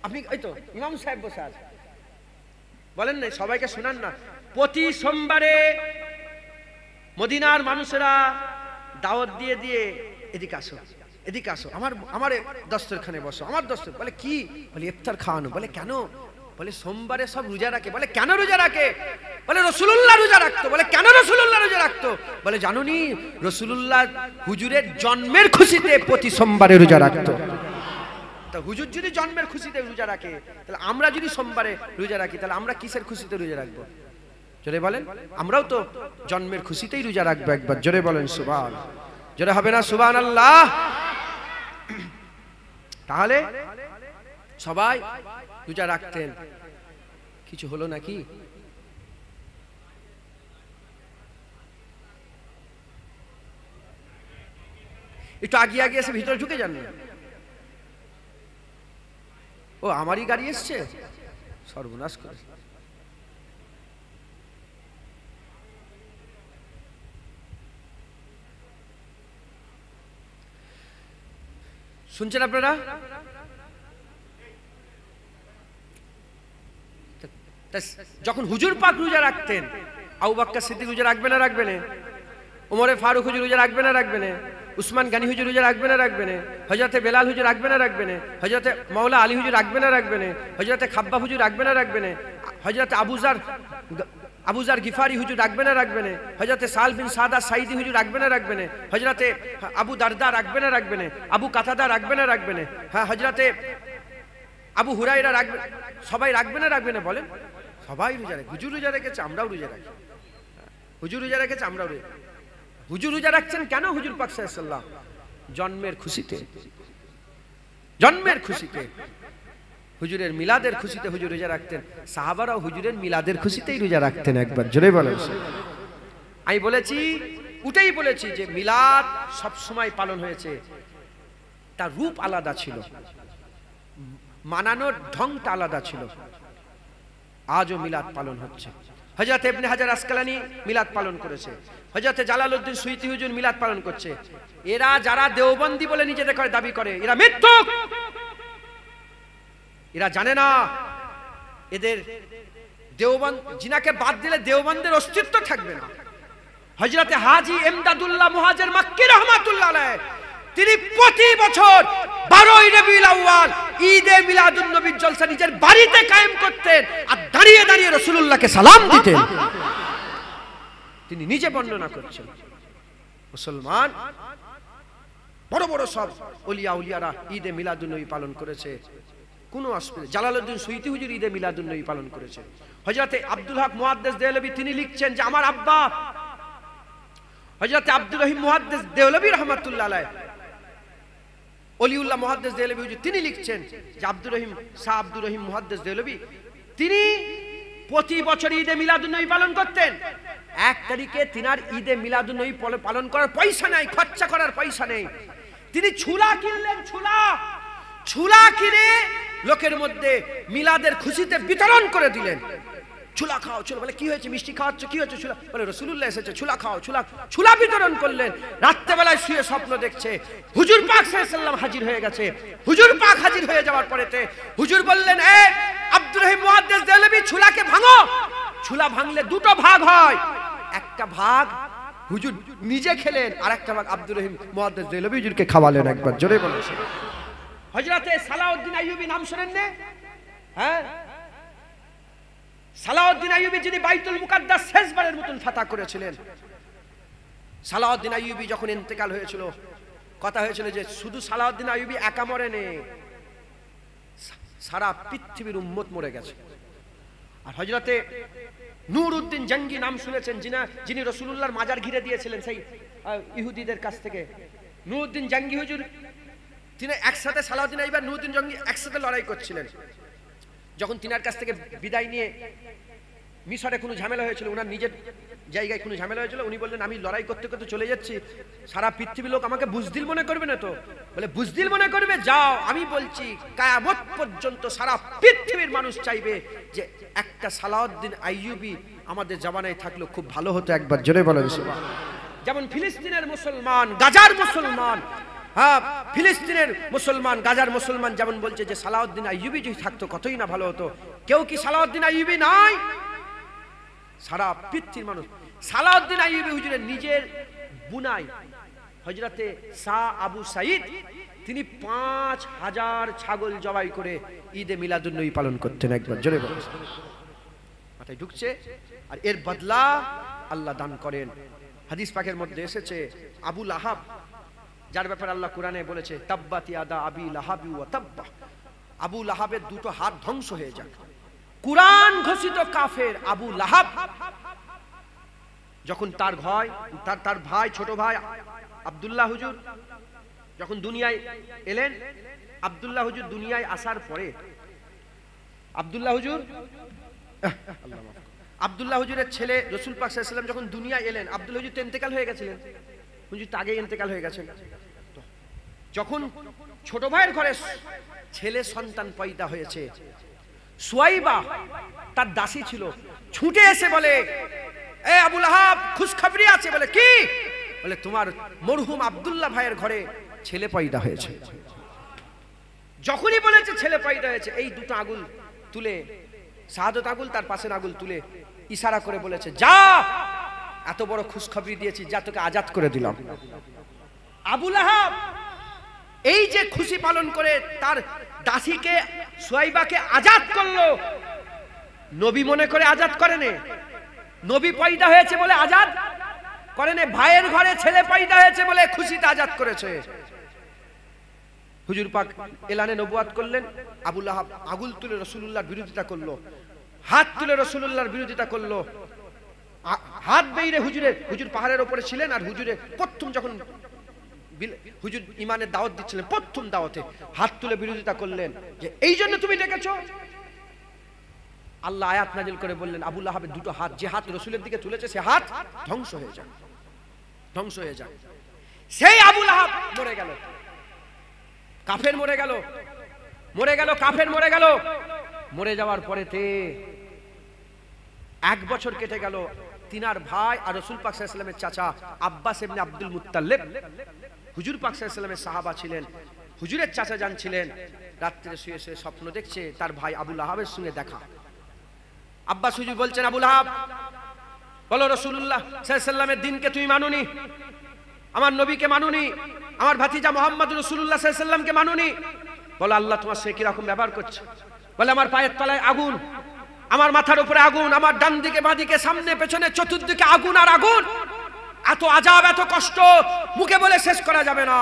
Speaker 1: আপনি এই তো ইমাম সাহেব বসে আছে, বলেন না, সবাইকে শোনান না। প্রতি সোমবারে মদিনার মানুষেরা দাওয়াত দিয়ে এদিকে আসো, আমার দস্তরখানে বসো, আমার দস্তর। বলে কি? বলে ইফতার খাওয়ানো। বলে কেন? বলে সোমবারে সব রোজা রাখে। বলে কেন রোজা রাখে? বলে রাসূলুল্লাহ রোজা রাখতো। বলে কেন রাসূলুল্লাহ রোজা রাখতো? বলে জানুনি রাসূলুল্লাহ হুজুরের জন্মের খুশিতে প্রতি সোমবারে রোজা রাখতো। তা হুজুর যদি জন্মের খুশিতে রোজা রাখে, তাহলে আমরা যদি সোমবারে রোজা রাখি, তাহলে আমরা কিসের খুশিতে রোজা রাখবো? জোরে বলেন। আমরাও তো জন্মের খুশিতেই রোজা রাখবো। একবার জোরে বলেন সুবহানাল্লাহ। জোরে হবে না সুবহানাল্লাহ? তাহলে সবাই রোজা রাখতেন, কিছু হলো নাকি? একটু আগে এসে ভিতরে ঢুকে যান না। ও আমারই গাড়ি এসছে, সর্বনাশ করে। শুনছেন আপনারা? যখন হুজুর পাক রোজা রাখতেন, আবু বকর সিদ্দিক রোজা রাখবে না রাখবে না? ওমরে ফারুক হুজুর রোজা রাখবে না রাখবে না? উসমান গনি হুজুর রোজা রাখবে না রাখবে না? হযরতে বেলাল হুজুর রাখবে না রাখবে না? হযরতে মাওলা আলী হুজুর রাখবে না রাখবে না? হযরতে খাব্বাব হুজুর রাখবে না রাখবে না? হযরতে আবুজার গিফারি হুজুর রাখবে না রাখবে না? হযরতে সাল বিন সাদা সাইদি হুজুর রাখবে না রাখবে না? হযরতে আবু দারদা রাখবে না রাখবে না? আবু কাতাদা রাখবে না রাখবে না? হ্যাঁ, হযরতে আবু হুরায়রা রাখবে, সবাই রাখবে না রাখবে না? বলেন। সবাই রোজা রাখে। হুজুর রোজা রেখেছে, আমরাও রোজা রাখি। হুজুর রোজা রেখেছে, আমরাও রোজা। হুজুর রোজা রাখছেন কেন? হুজুর পাক সাল্লাল্লাহু আলাইহি ওয়াসাল্লাম জন্মের খুশিতে, হুজুরের মিলাদের খুশিতে হুজুর রোজা রাখতেন। সাহাবারাও হুজুরের মিলাদের খুশিতেই রোজা রাখতেন। একবার জোরে বলেন। আমি বলেছি যে মিলাদ সব সময় পালন হয়েছে, তার রূপ আলাদা ছিল, মানানোর ঢংটা আলাদা ছিল। আজও মিলাদ পালন হচ্ছে। হযরত ইবনে হাজার আসকালানী মিলাদ পালন করেছে, হযরত জালালউদ্দিন সুয়ুতী হুজুর মিলাদ পালন করছে। এরা যারা দেওবন্দি বলে নিজেদের দাবি করে, এরা মিথ্যুক। এরা জানে না এদের দেওবন্দ জিনাকে বাদ দিলে দেওবন্দের অস্তিত্ব থাকবে না। হযরতে হাজী ইমদাদুল্লাহ মুহাজির মাক্কি রাহমাতুল্লাহ আলাইহি তিনি প্রতি বছর 12ই রবিউল আউয়াল ঈদে মিলাদুন নবীর জলসা নিজের বাড়িতে কায়েম করতেন আর দাঁড়িয়ে দাঁড়িয়ে রাসূলুল্লাহকে সালাম দিতেন। তিনি নিজে বর্ণনা করছেন। মুসলমান বড় বড় সব ওলিয়া উলিয়ারা ঈদে মিলাদুন নবী পালন করেছে, কোনো অসুবিধা। জালালউদ্দিন সুয়ুতী হুজুর ঈদে মিলাদুন নবী পালন করেছে। হযরতে আব্দুল হক মুহাদ্দিস দেহলভী তিনি লিখছেন যে আমার আব্বা হযরতে আব্দুর রহিম মুহাদ্দিস দেহলভী রাহমাতুল্লাহ আলাইহি, ওলিউল্লাহ মুহাদ্দিস দেহলভী হুজুর তিনি লিখছেন যে আব্দুর রহিম শাহ আব্দুর রহিম মুহাদ্দিস দেহলভী তিনি প্রতি বছর ঈদে মিলাদুন নবী পালন করতেন। 1 তারিখে তিনার ঈদে মিলাদুন নবী পালন করার পয়সা নাই, খরচা করার পয়সা নেই। তিনি ছুলা কিনলেন, ছুলা কিনে লোকের মধ্যে মিলাদের খুশিতে বিতরণ করে দিলেন। ছুলা খাও, ছুলা বলে কি হয়েছে, মিষ্টি খাওয়াচ্ছ, কি হচ্ছে? ছুলা বলে রাসূলুল্লাহ এসেছে, ছুলা খাও। ছুলা বিতরণ করলেন। রাত্রেবেলায় শুয়ে স্বপ্ন দেখছে হুজুর পাক সাল্লাল্লাহু আলাইহি ওয়াসাল্লাম হাজির হয়ে গেছে। হুজুর পাক হাজির হয়ে যাওয়ার পরেতে হুজুর বললেন, এ আব্দুর রহিম মুহাদ্দিস দেহলভী ছুলাকে ভাঙো। ছুলা ভাঙলে দুটো ভাগ হয়, একটা ভাগ হুজুর নিজে খেলেন আর একটা ভাগ আব্দুর রহিম মুহাদ্দিস দেহলভী হুজুরকে খাওয়ালেন। একবার জোরে বলেন। হযরতে সালাউদ্দিন আইয়ুবী নাম শুনেন না? হ্যাঁ, সালাউদ্দিন আইয়ুবী যিনি বাইতুল মুকাদ্দাস শেষবারের মতন ফাতহ করেছিলেন। সালাউদ্দিন আইয়ুবী যখন ইন্তেকাল হয়েছিল, কথা হয়েছিল যে শুধু সালাউদ্দিন আইয়ুবী একা মরেনি, সারা পৃথিবীর উম্মত মরে গেছে। আর হযরতে নূরউদ্দিন জঙ্গি নাম শুনেছেন, যিনি রাসূলুল্লাহর মাজার ঘিরে দিয়েছিলেন সেই ইহুদিদের কাছ থেকে। নূরউদ্দিন জঙ্গি হুজুর তিনি একসাথে সালাউদ্দিন আইয়ুবী আর নূরউদ্দিন জঙ্গি একসাথে লড়াই করছিলেন। যখন তিনার কাছ থেকে বিদায় নিয়ে মিশরে কোনো ঝামেলা হয়েছিল, ওনার নিজের জায়গায় কোনো ঝামেলা হয়েছিল, উনি বললেন আমি লড়াই করতে করতে চলে যাচ্ছি, সারা পৃথিবীর লোক আমাকে বুজদিল মনে করবে না তো? বলে বুজদিল মনে করবে, যাও। আমি বলছি কিয়ামত পর্যন্ত সারা পৃথিবীর মানুষ চাইবে যে একটা সালাউদ্দিন আইয়ুবী আমাদের জামানায় থাকলো খুব ভালো হতো। একবার জোরে বলেন সুবহানাল্লাহ। যেমন ফিলিস্তিনের মুসলমান, গাজার মুসলমান, হ্যাঁ ফিলিস্তিনের মুসলমান, গাজার মুসলমান যেমন বলছে যে সালাউদ্দিন আইয়ুবী যদি থাকতো কতই না ভালো হতো। কেউ কি সালাউদ্দিন আইয়ুবী নাই? সারা পৃথিবীর মানুষ। সালাউদ্দিন আইয়ুবী হুজুরের নিজের বুনাই হযরতে শাহ আবু সাঈদ তিনি 5000 ছাগল জবাই করে ঈদে মিলাদুন নবী পালন করতেন। একবার জোরে বলেন। মাথায় ঢুকছে? আর এর বদলা আল্লাহ দান করেন। হাদিস পাকের মধ্যে এসেছে আবু লাহাব, যার ব্যাপারে আল্লাহ কোরআনে বলেছে তাব্বাত ইয়াদা আবি লাহাবি ওয়া তাব্বা, আবু লাহাবের দুটো হাত ধ্বংস হয়ে যাক। কুরআন ঘোষিত কাফের আবু লাহাব যখন তার ভাই ছোট ভাই আব্দুল্লাহ হুজুর যখন দুনিয়ায় এলেন, আব্দুল্লাহ হুজুর দুনিয়ায় আসার পরে আব্দুল্লাহ হুজুরের ছেলে রাসূল পাক সাল্লাল্লাহু আলাইহি ওয়াসাল্লাম যখন দুনিয়ায় এলেন, আব্দুল্লাহ হুজুর তো ইন্তেকাল হয়ে গেছিলেন, হুজুর তো আগেই ইন্তেকাল হয়ে গেছেন। যখন ছোট ভাইয়ের ঘরে ছেলে সন্তান পয়দা হয়েছে, সুয়াইবা তার দাসী ছিল, ছুটে এসে বলে, এ আবু লাহাব খুশখবরি আছে। বলে কি? বলে তোমার মরহুম আব্দুল্লাহ ভাইয়ের ঘরে ছেলে পয়দা হয়েছে। যখনই বলেছে ছেলে পয়দা হয়েছে, এই দুটো আগুল তুলে, শাহাদত আগুল তার পাশের আগুল তুলে ইশারা করে বলেছে, যা, এত বড় খুশখবরি দিয়েছি, যা তোকে আজাদ করে দিলাম। আবু লাহাব এই যে খুশি পালন করে তার দাসীকে সুয়াইবাকে আজাদ করলো, নবী মনে করে আজাদ করেনি, নবী পয়দা হয়েছে বলে আজাদ করেনি, ভাইয়ের ঘরে ছেলে পয়দা হয়েছে বলে খুশিতে আজাদ করেছে। হুজুর পাক এলানে নবুয়াত করলেন, আবু লাহাব আগুল তুলে রাসূলুল্লাহর বিরোধিতা করলো, হাত তুলে রাসূলুল্লাহর বিরোধিতা করলো, হাত বেইরে হুজুর পাহাড়ের উপরে ছিলেন, আর হুজুরে প্রথম যখন হুজুর ইমানের দাওয়াত দিচ্ছিলেন, প্রথম দাওয়াতে হাত তুলে বিরোধিতা করলেন যে এই জন্য তুমি ডেকেছো। আল্লাহ আয়াত নাজিল করে বললেন, আবু লাহাবের দুটো হাত, যে হাত রাসূলের দিকে তুলেছে সে হাত ধ্বংস হয়ে যায়, ধ্বংস হয়ে যায়। সেই আবু লাহাব মরে গেল, কাফের মরে গেল, কাফের মরে গেল। মরে যাওয়ার পরেতে 1 বছর কেটে গেল। তিনার ভাই আর রাসূল পাক সাল্লাল্লাহু আলাইহি ওয়াসাল্লামের চাচা আব্বাস ইবনে আব্দুল মুত্তালিব হুজুর পাক সাল্লাল্লাহু আলাইহি ওয়াসাল্লামের সাহাবা ছিলেন, হুজুরের চাচা যান ছিলেন। রাত্রে শুয়ে শুয়ে স্বপ্ন দেখছে তার ভাই আবু লাহাবের সঙ্গে দেখা। আব্বাস হুজুর বলছেন, আবু লাহাব, ও বলো রাসূলুল্লাহ সাল্লাল্লাহু আলাইহি ওয়াসাল্লামের দিনকে তুমি মানোনি, আমার নবীকে মানোনি, আমার ভাতিজা মুহাম্মদ রাসূলুল্লাহ সাল্লাল্লাহু আলাইহি ওয়াসাল্লামকে মানোনি? বলো আল্লাহ তোমার সাথে কি রকম ব্যবহার করছে? বলে আমার পায়ের তলায় আগুন, আমার মাথার উপরে আগুন, আমার ডান দিকে বাঁ দিকে সামনে পেছনে চতুর্দিকে আগুন আর আগুন, এত আযাব এত কষ্ট মুখে বলে শেষ করা যাবে না।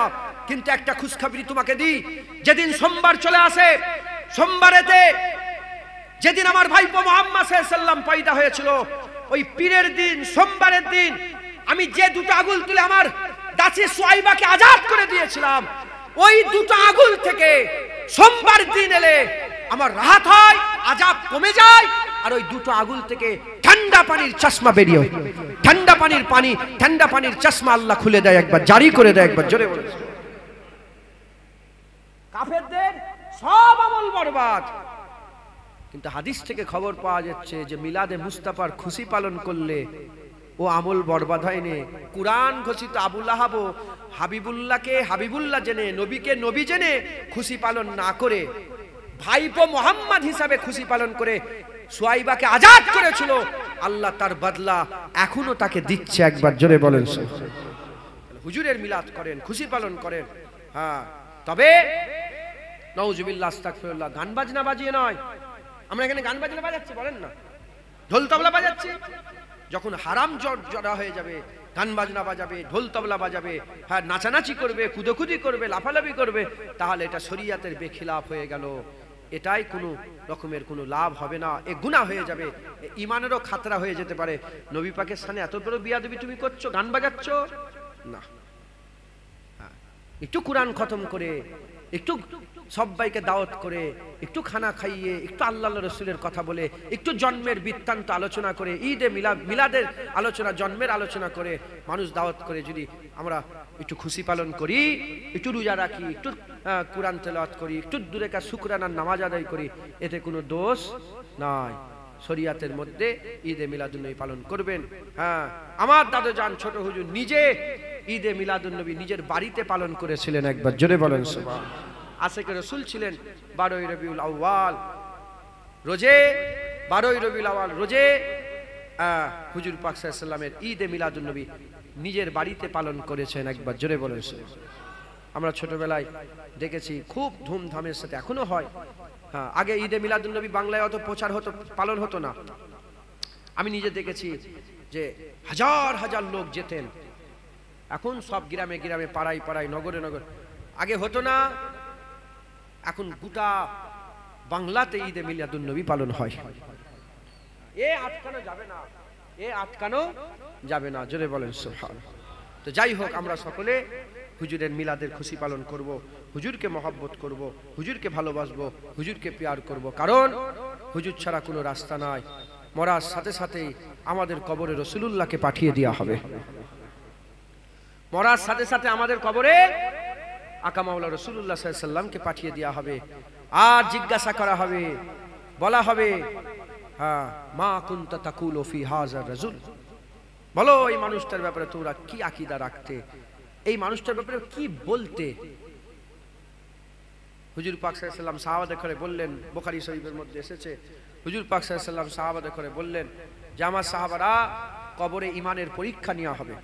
Speaker 1: কিন্তু একটা খুশখবরি তোমাকে দিই, যেদিন সোমবার চলে আসে, সোমবারেতে যেদিন আমার ভাইপো মুহাম্মদ সাল্লাল্লাহু আলাইহি ওয়াসাল্লাম পয়দা হয়েছিল, ওই পীরের দিন সোমবারের দিন আমি যে দুটো আগুল তুলে আমার দাসী সুয়াইবাকে আজাদ করে দিয়েছিলাম, ওই দুটো আগুল থেকে সোমবার দিন এলে আমার রাহাত হয়, আযাব কমে যায়, আর ওই দুটো আগুল থেকে ঠান্ডা পানির চশমা বেরিয়ে, ঠান্ডা পানির পানি, ঠান্ডা পানির চশমা আল্লাহ খুলে দেয় একবার, জারি করে দেয় একবার, জোরে বলে। কাফেরদের সব আমল বরবাদ। কিন্তু হাদিস থেকে খবর পাওয়া যাচ্ছে যে মিলাদে মুস্তাফার খুশি পালন করলে ও আমল বরবাদ হয়নি। কুরআন ঘোষিত আবু লাহাব হাবিবুল্লাহকে হাবিবুল্লাহ জেনে, নবীকে নবী জেনে খুশি পালন না করে ভাইপো মুহাম্মদ হিসাবে খুশি পালন করে সুয়াইবাকে আজাদ করেছিল, আল্লাহ তার বদলা এখনো তাকে দিচ্ছে, একবার জোরে বলেন। হুজুরের মিলাদ করেন, খুশি পালন করেন, হ্যাঁ, তবে নাউজুবিল্লাহ আস্তাগফিরুল্লাহ, গান বাজনা বাজিয়ে নয়। আমরা এখানে গান বাজনা বাজাচ্ছি, বলেন না, ঢোল তবলা বাজাচ্ছি। যখন হারাম জড়া হয়ে যাবে, গান বাজনা বাজাবে, ঢোল তবলা বাজাবে, হ্যাঁ, নাচানাচি করবে, কুদোকুদি করবে, লাফালাফি করবে, তাহলে এটা শরীয়তের বেখিলাফ হয়ে গেল। এটাই কোনো রকমের কোনো লাভ হবে না, এ গুনাহ হয়ে যাবে, ইমানেরও খাতরা হয়ে যেতে পারে। নবী পাকের সামনে এত বড় বিয়াদবি তুমি করছো, গান বাজাচ্ছ না। একটু কোরআন খতম করে, একটু সবাইকে দাওয়াত করে, একটু খানা খাইয়ে, একটু আল্লাহ রসুলের কথা বলে, একটু জন্মের বৃত্তান্ত আলোচনা করে, ঈদে মিলাদের আলোচনা, জন্মের আলোচনা করে, মানুষ দাওয়াত করে যদি আমরা একটু খুশি পালন করি, একটু রোজা রাখি, একটু কোরআন তেলাওয়াত করি, একটু দূরে কাজ শুকরানার নামাজ আদায় করি, এতে কোনো দোষ নাই। শরীয়তের মধ্যে ঈদে মিলাদুন্নবী পালন করবেন। হ্যাঁ, আমার দাদা জান ছোট হুজুর নিজে ঈদে মিলাদুন্নবী নিজের বাড়িতে পালন করেছিলেন, একবার জোরে বলেন সুবহানাল্লাহ। আশিকে রাসূল ছিলেন 12ই রবিউল আউয়াল রোজে, 12ই রবিউল আউয়াল রোজে হুজুর পাক সাল্লাল্লাহু আলাইহি ওয়াসাল্লামের ঈদে মিলাদুন্নবী নিজের বাড়িতে পালন করেছেন, একবার জোরে বলেন সুবহানাল্লাহ। আমরা ছোটবেলায় দেখেছি, খুব ধুমধামের সাথে এখনো হয়। হ্যাঁ, আগে ঈদে মিলাদুন্নবী বাংলায় অত প্রচার হতো, পালন হতো না। আমি নিজে দেখেছি যে হাজার হাজার লোক যেতেন, এখন সব গ্রামে গ্রামে, পাড়ায় পাড়ায়, নগরে নগর। আগে হতো না, এখন গোটা বাংলাতে ঈদে মিলাদুন্নবী পালন হয়। এ আটকানো যাবে না, এ আটকানো যাবে না, জোরে বলেন সুবহানাল্লাহ। তো যাই হোক, আমরা সকলে হুজুরের মিলাদের খুশি পালন করব, হুজুরকে মহব্বত করব, হুজুরকে ভালোবাসবো, হুজুরকে প্যার করব, কারণ হুজুর ছাড়া কোনো রাস্তা নাই। মরার সাথে সাথেই আমাদের কবরে রাসূলুল্লাহকে পাঠিয়ে দেওয়া হবে। মরার সাথে সাথে আমাদের কবরে আকা মাওলা রাসূলুল্লাহ সাল্লাল্লাহু আলাইহি ওয়াসাল্লামকে পাঠিয়ে দেওয়া হবে। আর জিজ্ঞাসা করা হবে, বলা হবে, হ্যাঁ, মা কুনতা তাকুলু ফি হাযার রাজুল, বলো এই মানুষটার ব্যাপারে তোমরা কি আকীদা রাখতে, এই মানুষটার ব্যাপারে কি বলতে। হুজুর পাক সাল্লাল্লাহু আলাইহি ওয়াসাল্লাম সাহাবাদের করে বললেন, বুখারী শরীফের মধ্যে এসেছে, হুজুর পাক সাল্লাল্লাহু আলাইহি ওয়াসাল্লাম সাহাবাদের করে বললেন যে আমার সাহাবারা, কবরে ঈমানের পরীক্ষা নেওয়া হবে।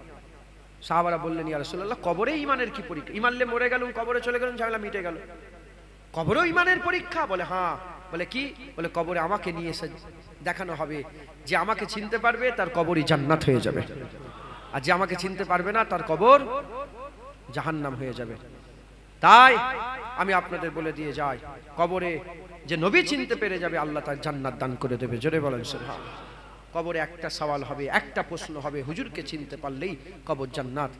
Speaker 1: সাহাবারা বললেন, ইয়া রাসূলুল্লাহ, কবরে ঈমানের কি পরীক্ষা? ঈমানলে মরে গেলুম, কবরে চলে গেলুম, ঝামেলা মিটে গেল, কবরেও ঈমানের পরীক্ষা? বলে হ্যাঁ। বলে কি? বলে কবরে আমাকে নিয়ে এসে দেখানো হবে, যে আমাকে চিনতে পারবে তার কবরই জান্নাত হয়ে যাবে, আর যে আমাকে চিনতে পারবে না তার কবর জাহান্নাম হয়ে যাবে। তাই আমি আপনাদের বলে দিয়ে যাই, কবরে যে নবী চিনতে পেরে যাবে, আল্লাহ তার জান্নাত দান করে দেবে, জোরে বলেন সুবহানাল্লাহ। কবরে একটা সওয়াল হবে, একটা প্রশ্ন হবে, হুজুরকে চিনতে পারলেই কবর জান্নাত।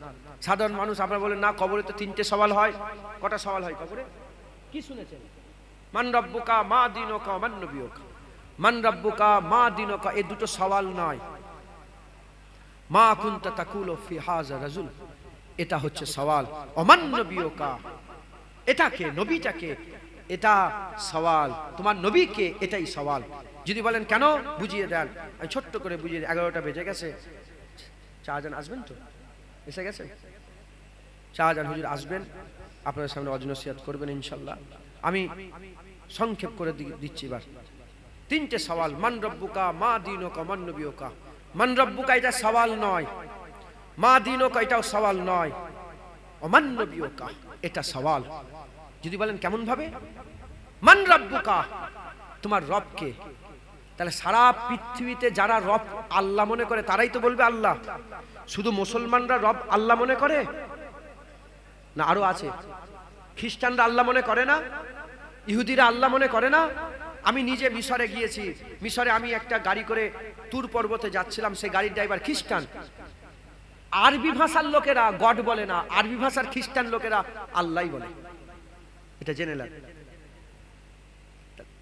Speaker 1: সাধারণ মানুষ আমরা বলেন না, কবরে তো 3টে সওয়াল হয়। কটা সওয়াল হয় কবরে? কি শুনেছেন? মান রাব্বুকা, মা দীনুকা, মান নবিয়ুকা। মান রাব্বুকা, মা দীনুকা, এই দুটো সওয়াল নয়। মা কুনতা তাকুলু ফি হাযা রাজুল, এটা হচ্ছে সওয়াল। ওমান নবিয়ুকা, এটাকে, নবীটাকে, এটা সওয়াল। তোমার নবীকে, এটাই সওয়াল। যদি বলেন কেন, বুঝিয়ে দেন। আমি ছোট্ট করে বুঝিয়ে, 11টা বেজে গেছে, শাহজাহান আসবেন তো? এসে গেছে শাহজাহান হুজুর, আসবেন, আপনাদের সামনে ওয়াজ নসিহত করবেন ইনশাআল্লাহ। আমি সংক্ষেপ করে দিচ্ছি। এবার 3টে সওয়াল, মান রব্বুকা, মা দীনুকা, মান নবিয়ুকা। মান রব্বুকা এটা সওয়াল নয়, মা দীনুকা এটাও সওয়াল নয়, ওমান নবিয়ুকা এটা সওয়াল। যদি বলেন কেমন ভাবে, মান রব্বুকা তোমার রব কে, তাহলে সারা পৃথিবীতে যারা রব আল্লাহ মনে করে তারাই তো বলবে আল্লাহ। শুধু মুসলমানরা রব আল্লাহ মনে করে না, আরো আছে। খ্রিস্টানরা আল্লাহ মনে করে না, ইহুদিরা আল্লাহ মনে করে না। আমি নিজে মিশরে গিয়েছি, মিশরে আমি একটা গাড়ি করে তুর পর্বতে যাচ্ছিলাম, সেই গাড়ির ড্রাইভার খ্রিস্টান। আরবি ভাষার লোকেরা গড বলে না, আরবি ভাষার খ্রিস্টান লোকেরা আল্লাহই বলে, এটা জেনে নেন।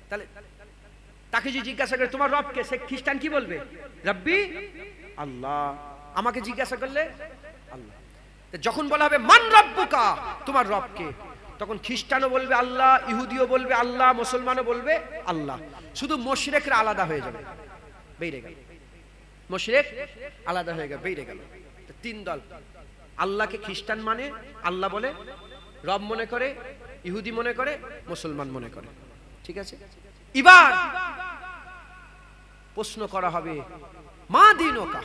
Speaker 1: তাহলে তাকে যদি জিজ্ঞাসা করে তোমার রব কে, সে খ্রিস্টান কি বলবে? রব্বি আল্লাহ। আমাকে জিজ্ঞাসা করলে আল্লাহ। যখন বলা হবে মান রব্বুকা তোমার রব কে, তখন খ্রিস্টানও বলবে আল্লাহ, ইহুদিও বলবে আল্লাহ, মুসলমানও বলবে আল্লাহ। শুধু মুশরিকরা আলাদা হয়ে যাবে, বেরিয়ে গেল। মুশরিক আলাদা হয়ে গেল, বেরিয়ে গেল। তিন দল। আল্লাহকে খ্রিস্টান মানে আল্লাহ বলে, রব মনে করে, ইহুদি মনে করে, মুসলমান মনে করে। ঠিক আছে, এবার প্রশ্ন করা হবে মা দীনুকা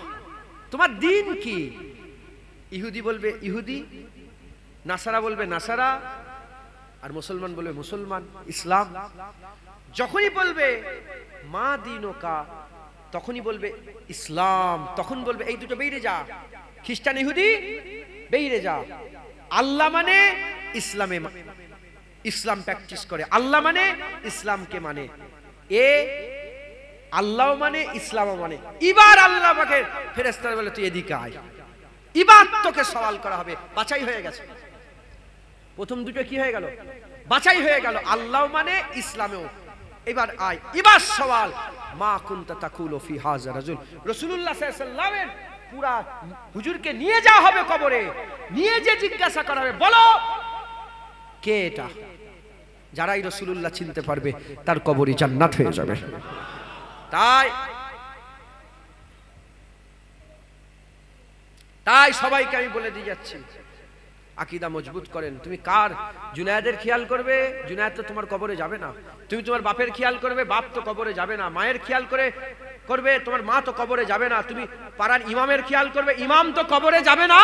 Speaker 1: তোমার দিন কি? ইহুদি বলবে ইহুদি, নাসারা বলবে নাসারা, আর মুসলমান বলবে মুসলমান, ইসলাম। যখনই বলবে মা দীনুকা তখনই বলবে ইসলাম, তখন বলবে এই দুটো বেরিয়ে যা, খ্রিস্টান ইহুদি বেরিয়ে যা। আল্লাহ মানে ইসলামে, ইসলাম প্র্যাকটিস করে, আল্লাহ মানে ইসলামকে মানে, এ আল্লাহ মানে ইসলামও মানে। এবার আল্লাহ পাকে ফেরেশতারা বলে তুই এদিকে আয়, এবার তোকে সওয়াল করা হবে। বাছাই হয়ে গেছে, প্রথম দুটো কি হয়ে গেল? বাছাই হয়ে গেল, আল্লাহ মানে ইসলামেও। এবার আয়, এবার সওয়াল মা কুনতা তাকুলু ফি হাযা রাজুল। রাসূলুল্লাহ সাল্লাল্লাহু আলাইহি ওয়াসাল্লামের পুরা হুজুরকে নিয়ে যাওয়া হবে কবরে, নিয়ে যে জিজ্ঞাসা করা হবে বলো কে এটা। যারাই রাসূলুল্লাহ চিনতে পারবে তার কবরই জান্নাত হয়ে যাবে। তাই সবাইকে আমি বলে দিয়ে যাচ্ছি, আকীদা মজবুত করেন। তুমি কার জুনায়েদের খেয়াল করবে? জুনায়েদ তো তোমার কবরে যাবে না। তুমি তোমার বাপের খেয়াল করবে, বাপ তো কবরে যাবে না। মায়ের খেয়াল করবে, তোমার মা তো কবরে যাবে না। তুমি পাড়ার ইমামের খেয়াল করবে, ইমাম তো কবরে যাবে না।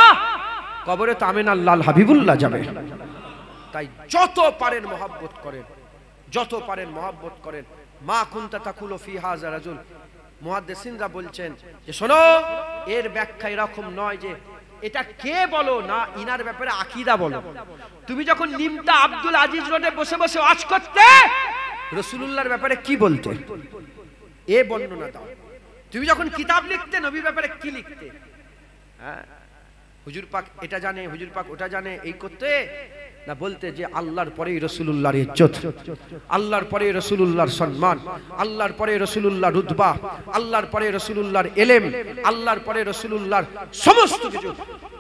Speaker 1: কবরে তো আমিনাল্লাহ হাবিবুল্লাহ যাবে। তাই যত পারেন মহব্বত করেন, যত পারেন মহব্বত করেন। মা কুনতা তাকুলু ফি হাযা রাজুল। মুহাদ্দিসিনরা বলছেন যে শোনো, এর ব্যাখ্যা এরকম নয় যে এটা কে বলো না, ইনার ব্যাপারে আকীদা বলো। তুমি যখন নিমতা আব্দুল আজিজ রোডে বসে বসে ওয়াজ করতে, রাসূলুল্লাহর ব্যাপারে কি বলতে এ বর্ণনা দাও। তুমি যখন কিতাব লিখতে, নবীর ব্যাপারে কি লিখতে? হ্যাঁ, হুজুর পাক এটা জানে, হুজুর পাক ওটা জানে, এই করতে না, বলতে যে আল্লাহর পরেই রাসূলুল্লাহর ইজ্জত, আল্লাহর পরে রাসূলুল্লাহর সম্মান, আল্লাহর পরে রাসূলুল্লাহর রুতবা, আল্লাহর পরে রাসূলুল্লাহর ইলম, আল্লাহর পরে রাসূলুল্লাহর সমস্ত কিছু।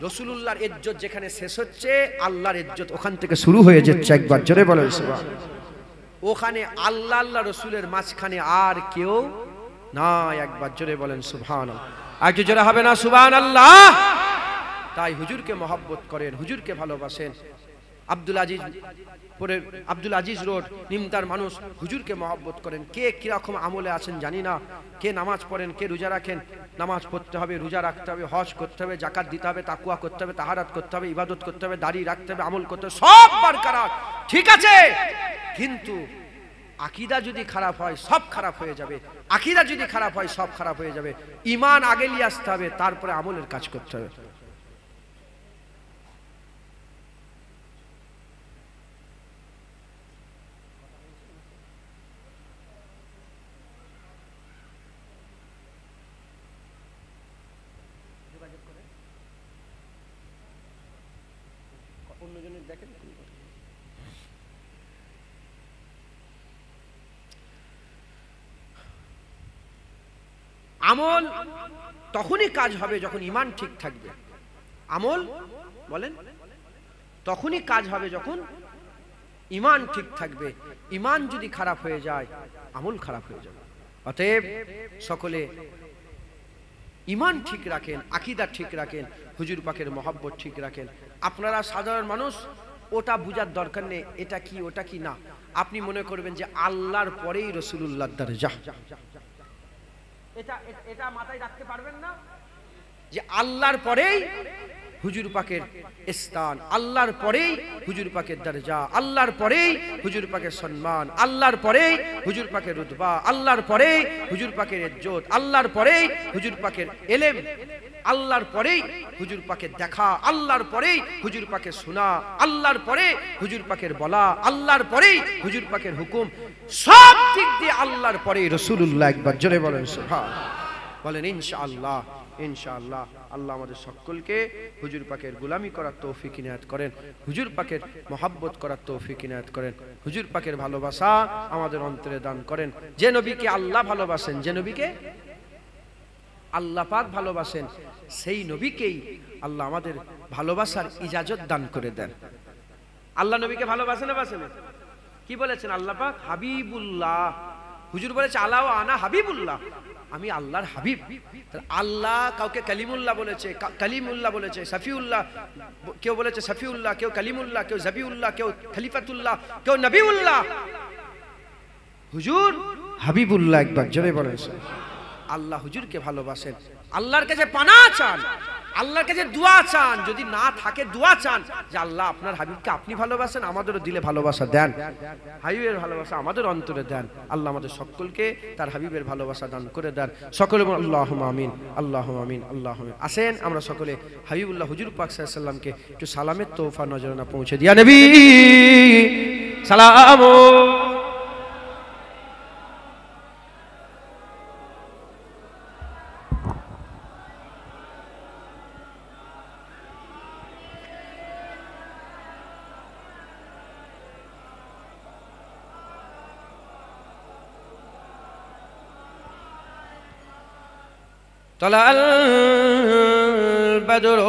Speaker 1: রাসূলুল্লাহর ইজ্জত যেখানে শেষ হচ্ছে, আল্লাহর ইজ্জত ওখান থেকে শুরু হয়ে যাচ্ছে। একবার জোরে বলেন সুবহানাল্লাহ। ওখানে আল্লাহ আল্লাহ রাসূলের মাঝখানে আর কেউ না। একবার জোরে বলেন সুবহানাল্লাহ। আর কি জোরে হবে না সুবহানাল্লাহ? তাই হুজুরকে মহব্বত করেন, হুজুরকে ভালোবাসেন। আব্দুল আজিজ রোড নিমতার মানুষ হুজুরকে মহব্বত করেন। কে কিরকম আমলে আছেন জানি না, কে নামাজ পড়েন, কে রোজা রাখেন। নামাজ পড়তে হবে, রোজা রাখতে হবে, হজ করতে হবে, যাকাত দিতে হবে, তাকওয়া করতে হবে, তাহারাত করতে হবে, ইবাদত করতে হবে, দাড়ি রাখতে হবে, আমল করতে হবে, সব বরকরার ঠিক আছে। কিন্তু আকীদা যদি খারাপ হয় সব খারাপ হয়ে যাবে। আকীদা যদি খারাপ হয় সব খারাপ হয়ে যাবে। ঈমান আগে নিয়ে আসতে হবে, তারপরে আমলের কাজ করতে হবে। আমল তখনই কাজ হবে যখন ঈমান ঠিক থাকবে। আমল বলেন তখনই কাজ হবে যখন ঈমান ঠিক থাকবে। ঈমান যদি খারাপ হয়ে যায়, আমল খারাপ হয়ে যাবে। অতএব সকলে ঈমান ঠিক রাখেন, আকীদা ঠিক রাখেন, হুজুর পাকের মহব্বত ঠিক রাখেন। আপনারা সাধারণ মানুষ, ওটা বুঝার দরকার নেই এটা কি ওটা কি না। আপনি মনে করবেন যে আল্লাহর পরেই রাসূলুল্লাহর দরজা, এটা মাথায় রাখতে পারবেন না যে আল্লাহর পরেই হুজুর পাকের স্থান, আল্লাহর পরেই হুজুর পাকের দরজা, আল্লাহর পরেই হুজুর পাকের সম্মান, আল্লাহর পরেই হুজুর পাকের রুতবা, আল্লাহর পরেই হুজুর পাকের ইজ্জত, আল্লাহর পরেই হুজুর পাকের ইলম, আল্লাহর পরেই হুজুর পাকের দেখা, আল্লাহর পরেই হুজুর পাকের শোনা, আল্লাহর পরে হুজুর পাকের বলা, আল্লাহর পরেই হুজুর পাকের হুকুম, সব দিক দিয়ে আল্লাহর পরেই রাসূলুল্লাহ। একবার জোরে বলেন সুবহানাল্লাহ, বলেন ইনশাআল্লাহ। ইনশাআল্লাহ আল্লাহ আমাদের সকলকে হুজুর পাকের গোলামি করার তৌফিক ইনায়াত করেন, হুজুর পাকের মহব্বত করার তৌফিক ইনায়াত করেন, হুজুর পাকের ভালোবাসা আমাদের অন্তরে দান করেন। যে নবীকে আল্লাহ ভালোবাসেন, যে নবীকে আল্লাহ পাক ভালোবাসেন, সেই নবীকেই আল্লাহ আমাদের ভালোবাসার ইজাজত দান করে দেন। আল্লাহ নবীকে ভালোবাসেন না বাসেন? কি বলেছেন আল্লাহ পাক? হাবিবুল্লাহ। হুজুর বলেছে আলা ওয়া আনা হাবিবুল্লাহ, আমি আল্লাহর হাবিব। আল্লাহ কাউকে কালিমুল্লাহ বলেছে, কালিমুল্লাহ বলেছে, সফিউল্লাহ, কেউ বলেছে সফিউল্লাহ, কেউ কালিমুল্লাহ, কেউ জবিউল্লাহ, কেউ খলিফাতুল্লাহ, কেউ নবিউল্লাহ। হুজুর হাবিবুল্লাহ। একবার জোরে বলেন। আল্লাহ হুজুরকে ভালোবাসেন, আল্লাহর কাছে পানা চান, আল্লাহর কাছে দোয়া চান, যদি না থাকে দোয়া চান যে আল্লাহ আপনার হাবিবকে আপনি ভালোবাসেন, আমাদেরও দিলে ভালোবাসা দেন, হাবিবের ভালোবাসা আমাদের অন্তরে দেন। আল্লাহ আমাদের সকলকে তার হাবিবের ভালোবাসা দান করে দেন। সকলে আল্লাহুম্মা আমিন, আল্লাহুম্মা আমিন, আল্লাহুম্মা আমিন। আসেন আমরা সকলে হাবিবুল্লাহ হুজুর পাক সাল্লাল্লাহু আলাইহি ওয়াসাল্লামকে একটু সালামের তোহফা নজরানা পৌঁছে দিয়া নবী সালাম। طلع البدر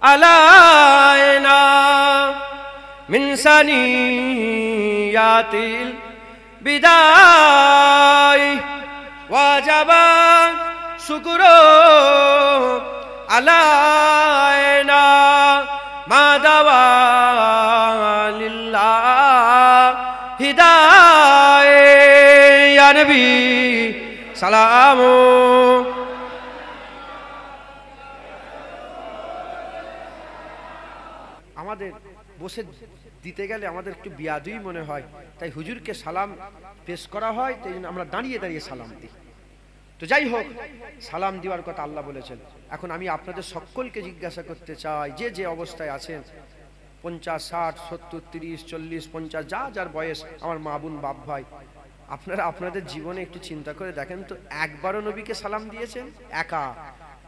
Speaker 1: علينا من ثنيات البداء وجب شكر علينا ما دوا لله هداية يا نبي সালাম। আমাদের বসে দিতে গেলে আমাদের একটু বিয়াদুই মনে হয়, তাই হুজুরকে সালাম পেশ করা হয়, তাই জন্য আমরা দাঁড়িয়ে দাঁড়িয়ে সালাম দিই। তো যাই হোক, সালাম দেওয়ার কথা আল্লাহ বলেছেন। এখন আমি আপনাদের সকলকে জিজ্ঞাসা করতে চাই, যে যে অবস্থায় আছেন, 50, 60, 70, 30, 40, 50, যা যার বয়স, আমার মা বোন বাপ ভাই, আপনারা আপনাদের জীবনে একটু চিন্তা করে দেখেন তো, একবারও নবীকে সালাম দিয়েছেন? একা,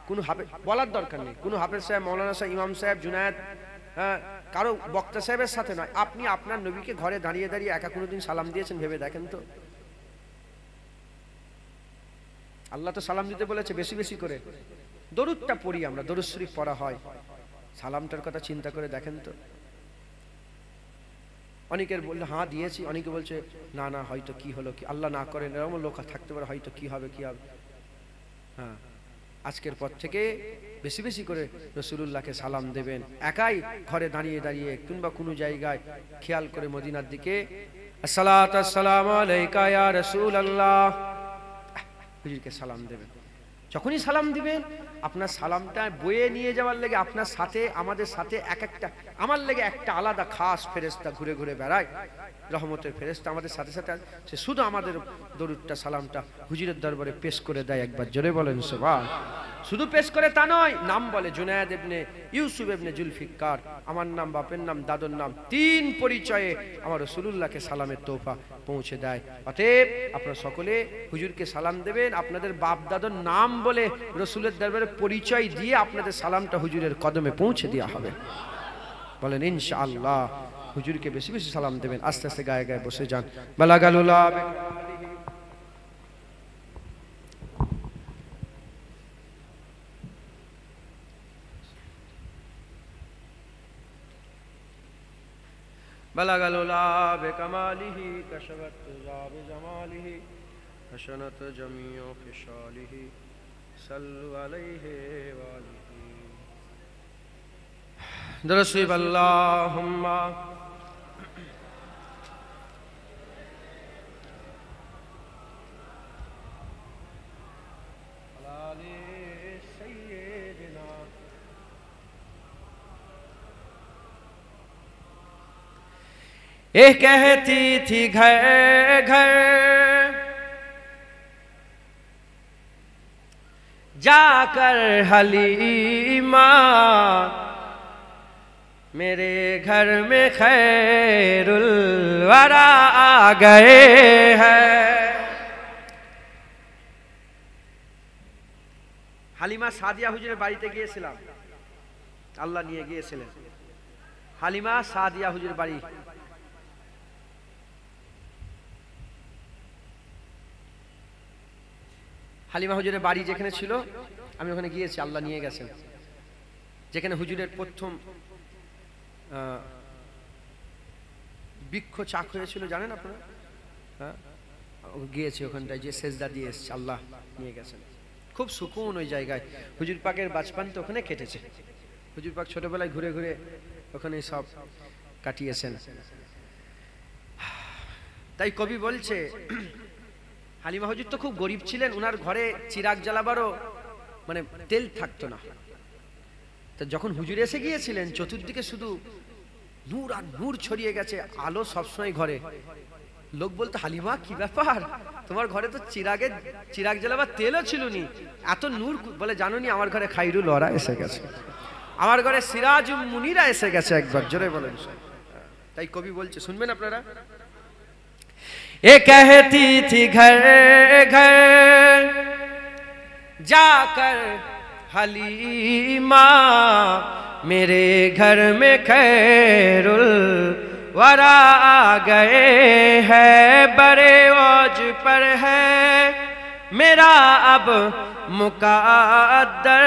Speaker 1: কোনো হাফেজ, বলার দরকার নেই, কোনো হাফেজ সাহেব, মৌলানা সাহেব, ইমাম সাহেব, জুনায়েদ, কারো বক্তা সাহেবের সাথে নয়, আপনি আপনার নবীকে ঘরে দাঁড়িয়ে দাঁড়িয়ে একা কোনোদিন সালাম দিয়েছেন? ভেবে দেখেন তো। আল্লাহ তো সালাম দিতে বলেছে বেশি বেশি করে। দরুদটা পড়ি আমরা, দরুদ শরীফ পড়া হয়, সালামটার কথা চিন্তা করে দেখেন তো। অনেকের বললে হ্যাঁ দিয়েছি, অনেকে বলছে না না হয়তো কি হলো, কি আল্লাহ না করেন এরকম লোক থাকতে পারে, হয়তো কি হবে কি হবে। হ্যাঁ, আজকের পর থেকে বেশি বেশি করে রাসূলুল্লাহকে সালাম দেবেন, একাই ঘরে দাঁড়িয়ে দাঁড়িয়ে কিংবা কোনো জায়গায় খেয়াল করে মদিনার দিকে আসসালাতু আসসালামু আলাইকা ইয়া রাসূলুল্লাহ, হুজুরকে সালাম দেবেন। যখনই সালাম দিবেন, আপনার সালামটা বয়ে নিয়ে যাওয়ার লেগে আপনার সাথে, আমাদের সাথে এক একটা, আমার লেগে একটা আলাদা খাস ফেরেশতা ঘুরে ঘুরে বেড়ায়, রহমতের ফেরেশতা আমাদের সাথে সাথে, সে শুধু আমাদের দরুদটা সালামটা হুজুরের দরবারে পেশ করে দেয়। একবার জোরে বলেন সুবহানাল্লাহ। শুধু পেশ করে তা নয়, নাম বলে জুনায়েদ ইবনে ইউসুফ ইবনে জুলফিকার, আমার নাম, বাপের নাম, দাদুর নাম, 3 পরিচয়ে আমার রাসূলুল্লাহকে সালামের তোহফা পৌঁছে দেয়। অতএব আপনারা সকলে হুজুরকে সালাম দেবেন, আপনাদের বাপ দাদুর নাম বলে রাসূলের দরবারে পরিচয় দিয়ে আপনাদের সালামটা হুজুরের কদমে পৌঁছে দেওয়া হবে। বলেন ইনশাআল্লাহ। হুজুরকে বেশি বেশি সালাম দেবেন। আস্তে আস্তে গায়ে গায়ে বসে যান। বালাগালুলা বালাগালুলা বিকামালিহি কাশাবাত তুজাবি জামালিহি হাসানাত জামিউ ফিশালিহি সাল্লু আলাইহি ওয়া আলিহি দরুদ আল্লাহুম্মা ये कहती थी घर घर जाकर हलीमा, मेरे घर में खैरुल वरा आ गए हैं। হালিমা সাদিয়া হুজুরের বাড়িতে গিয়েছিলাম, আল্লাহ নিয়ে গিয়েছিলেন। হালিমা সাদিয়া হুজুরের বাড়ি, হালিমা হুজুরের বাড়ি যেখানে ছিল আমি ওখানে গিয়েছি, আল্লাহ নিয়ে গেছেন। যেখানে হুজুরের প্রথম বৃক্ষ চাক হয়েছিল জানেন আপনারা? হ্যাঁ, গিয়েছি ওখানটায়, যে সেজদা দিয়ে এসেছে, আল্লাহ নিয়ে গেছেন। খুব সুকুন ওই জায়গায়। হুজুর পাকের বাচপান তো ওখানে কেটেছে। হুজুর পাক ছোটবেলায় ঘুরে ঘুরে ওখানে সব কাটিয়েছেন। তাই কবি বলছে হালিমা হুজুর তো খুব গরিব ছিলেন, উনার ঘরে চিরাগ জ্বালাবারও মানে তেল থাকতো না। তো যখন হুজুর এসে গিয়েছিলেন চতুর্দিকে শুধু নূর আর নূর ছড়িয়ে গেছে, আলো সবসময় ঘরে। লোক বলতো হালিমা কি ব্যাপার, তোমার ঘরে তো চিরাগ জ্বালাবার তেলও ছিল নি, এত নূর। বলে জানো নি আমার ঘরে খাইরুল ওরা এসে গেছে, আমার ঘরে সিরাজুম মুনিরা এসে গেছে। একবার জোরে বলেন। তাই কবি বলছে, শুনবেন আপনারা। ये कहती थी घर घर जाकर हलीमा, मेरे घर में खैरुल वरा आ गए हैं। बड़े औज पर है मेरा अब मुक़द्दर,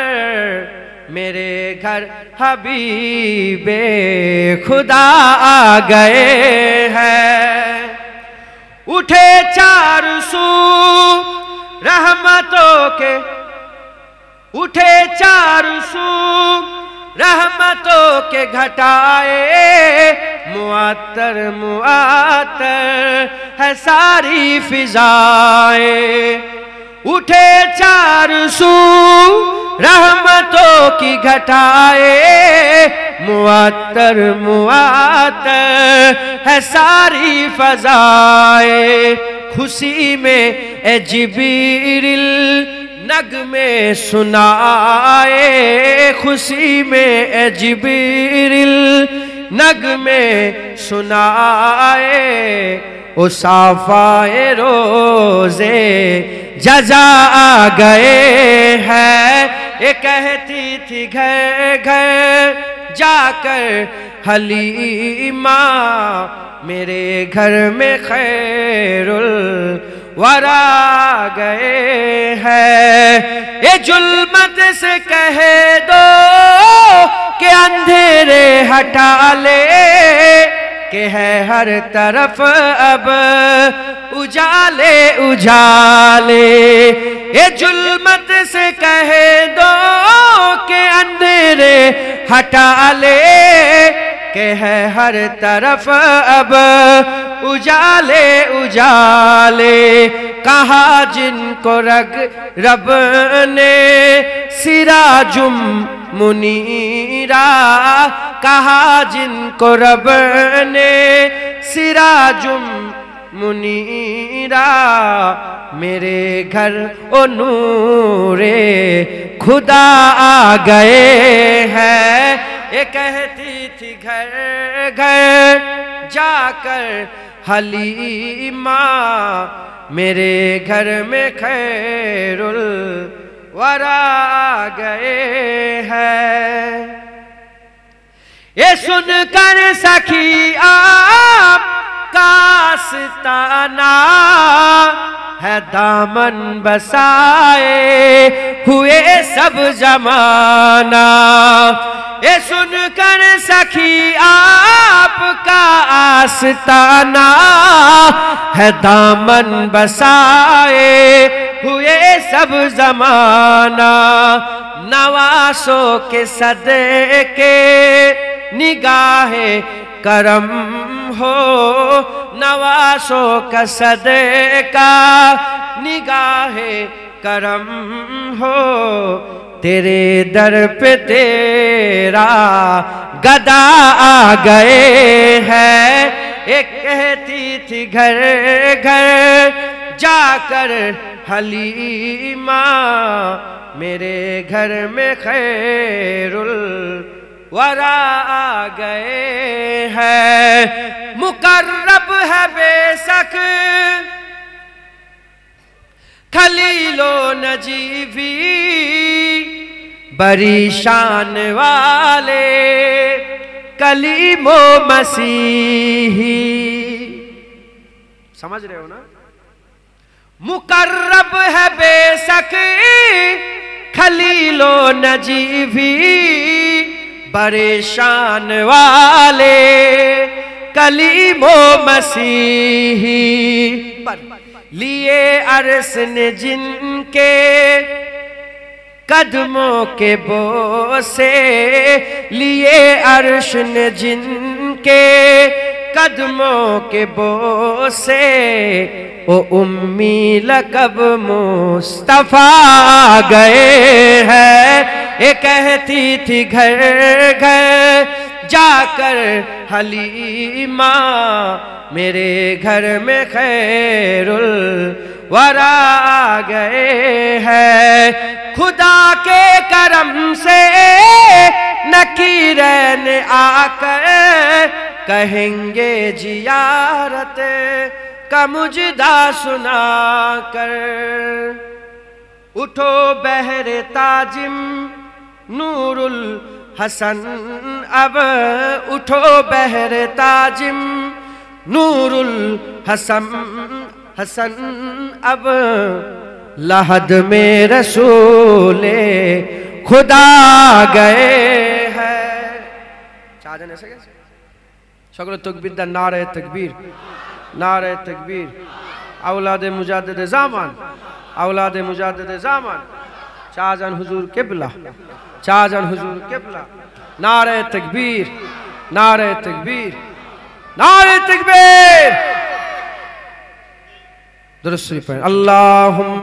Speaker 1: मेरे घर हबीबे खुदा आ गए हैं। उठे चार सू रहमतों के, उठे चार सू रहमतों के घटाए, मुअत्तर मुअत्तर है सारी फिजाएं। उठे चार सू रहमतों की घटाए, मुअत्तर मुअत्तर है सारी फजाए। खुशी में ए जिब्रील नगमे सुनाए, खुशी में ए जिब्रील नगमे सुनाए, ओ साफाए रोज़े जजा आ गए हैं। ये कहती थी घर घर जाकर हलीमा, मेरे घर में खैरुल वरा गए हैं। ये जुल्मत से कह दो कि अंधेरे हटा ले, कि है हर तरफ अब उजाले उजाले। ये जुल्मत से कह दो कि अंधेरे हटा ले, कि है हर तरफ अब उजाले उजाले। कहा जिनको रब ने सिराजुम मुनीरा, कहा जिनको रब ने सिराजुम मुनीरा, मेरे घर ओ नूरे खुदा आ गए हैं। ये कहती थी घर घर जाकर हलीमा, मेरे घर में खैरुल वरा गए हैं। ये सुनकर सखी आप कास्ताना है दामन बसाए हुए सब जमाना। ये सुनकर सखी आपका आस्ताना है दामन बसाए हुए सब जमाना। नवासों के सदके निगाहे करम हो, नवासों का सदका निगाहे करम हो, तेरे दर पे तेरा गदा आ गए हैं। एक कहती थी घर घर जाकर हलीमा, मेरे घर में खैरुल वरा आ गए हैं। मुकर्रब है बेशक खलीलो नजीबी, बड़ी शान वाले कलीमो मसीही। समझ रहे हो ना? मुकर्रब है बेशक खलीलो नजीबी, बड़े शान वाले कलीमो मसीही। लिए अरस ने जिनके कदमों के बोसे, लिए अर्श ने जिनके कदमों के बोसे, ओ उम्मी लकब मुस्तफा गए हैं। ये कहती थी घर घर जाकर हलीमा, मेरे घर में खैरुल वरा आ गए हैं। खुदा के करम से नकीरन आकर कहेंगे जियारत का मुजदा सुनाकर। उठो बहरे ताजिम नूरुल हसन, अब उठो बहरे ताजिम नूरुल हसन हसन, अब लहद में रसूले खुदा गए हैं। चाहजन ऐसे कैसे शकल तकबीर दा नारे तकबीर, नारे तकबीर। औलाद मुजाद्दिद ज़ामान, औलाद मुजाद्दिद ज़ामान। चाहजन हुजूर किबला, चाहजन हुजूर किबला। नारे तकबीर, नारे तकबीर, नारे तकबीर। दुरूद शरीफ पढ़ें। अल्लाहुम्मा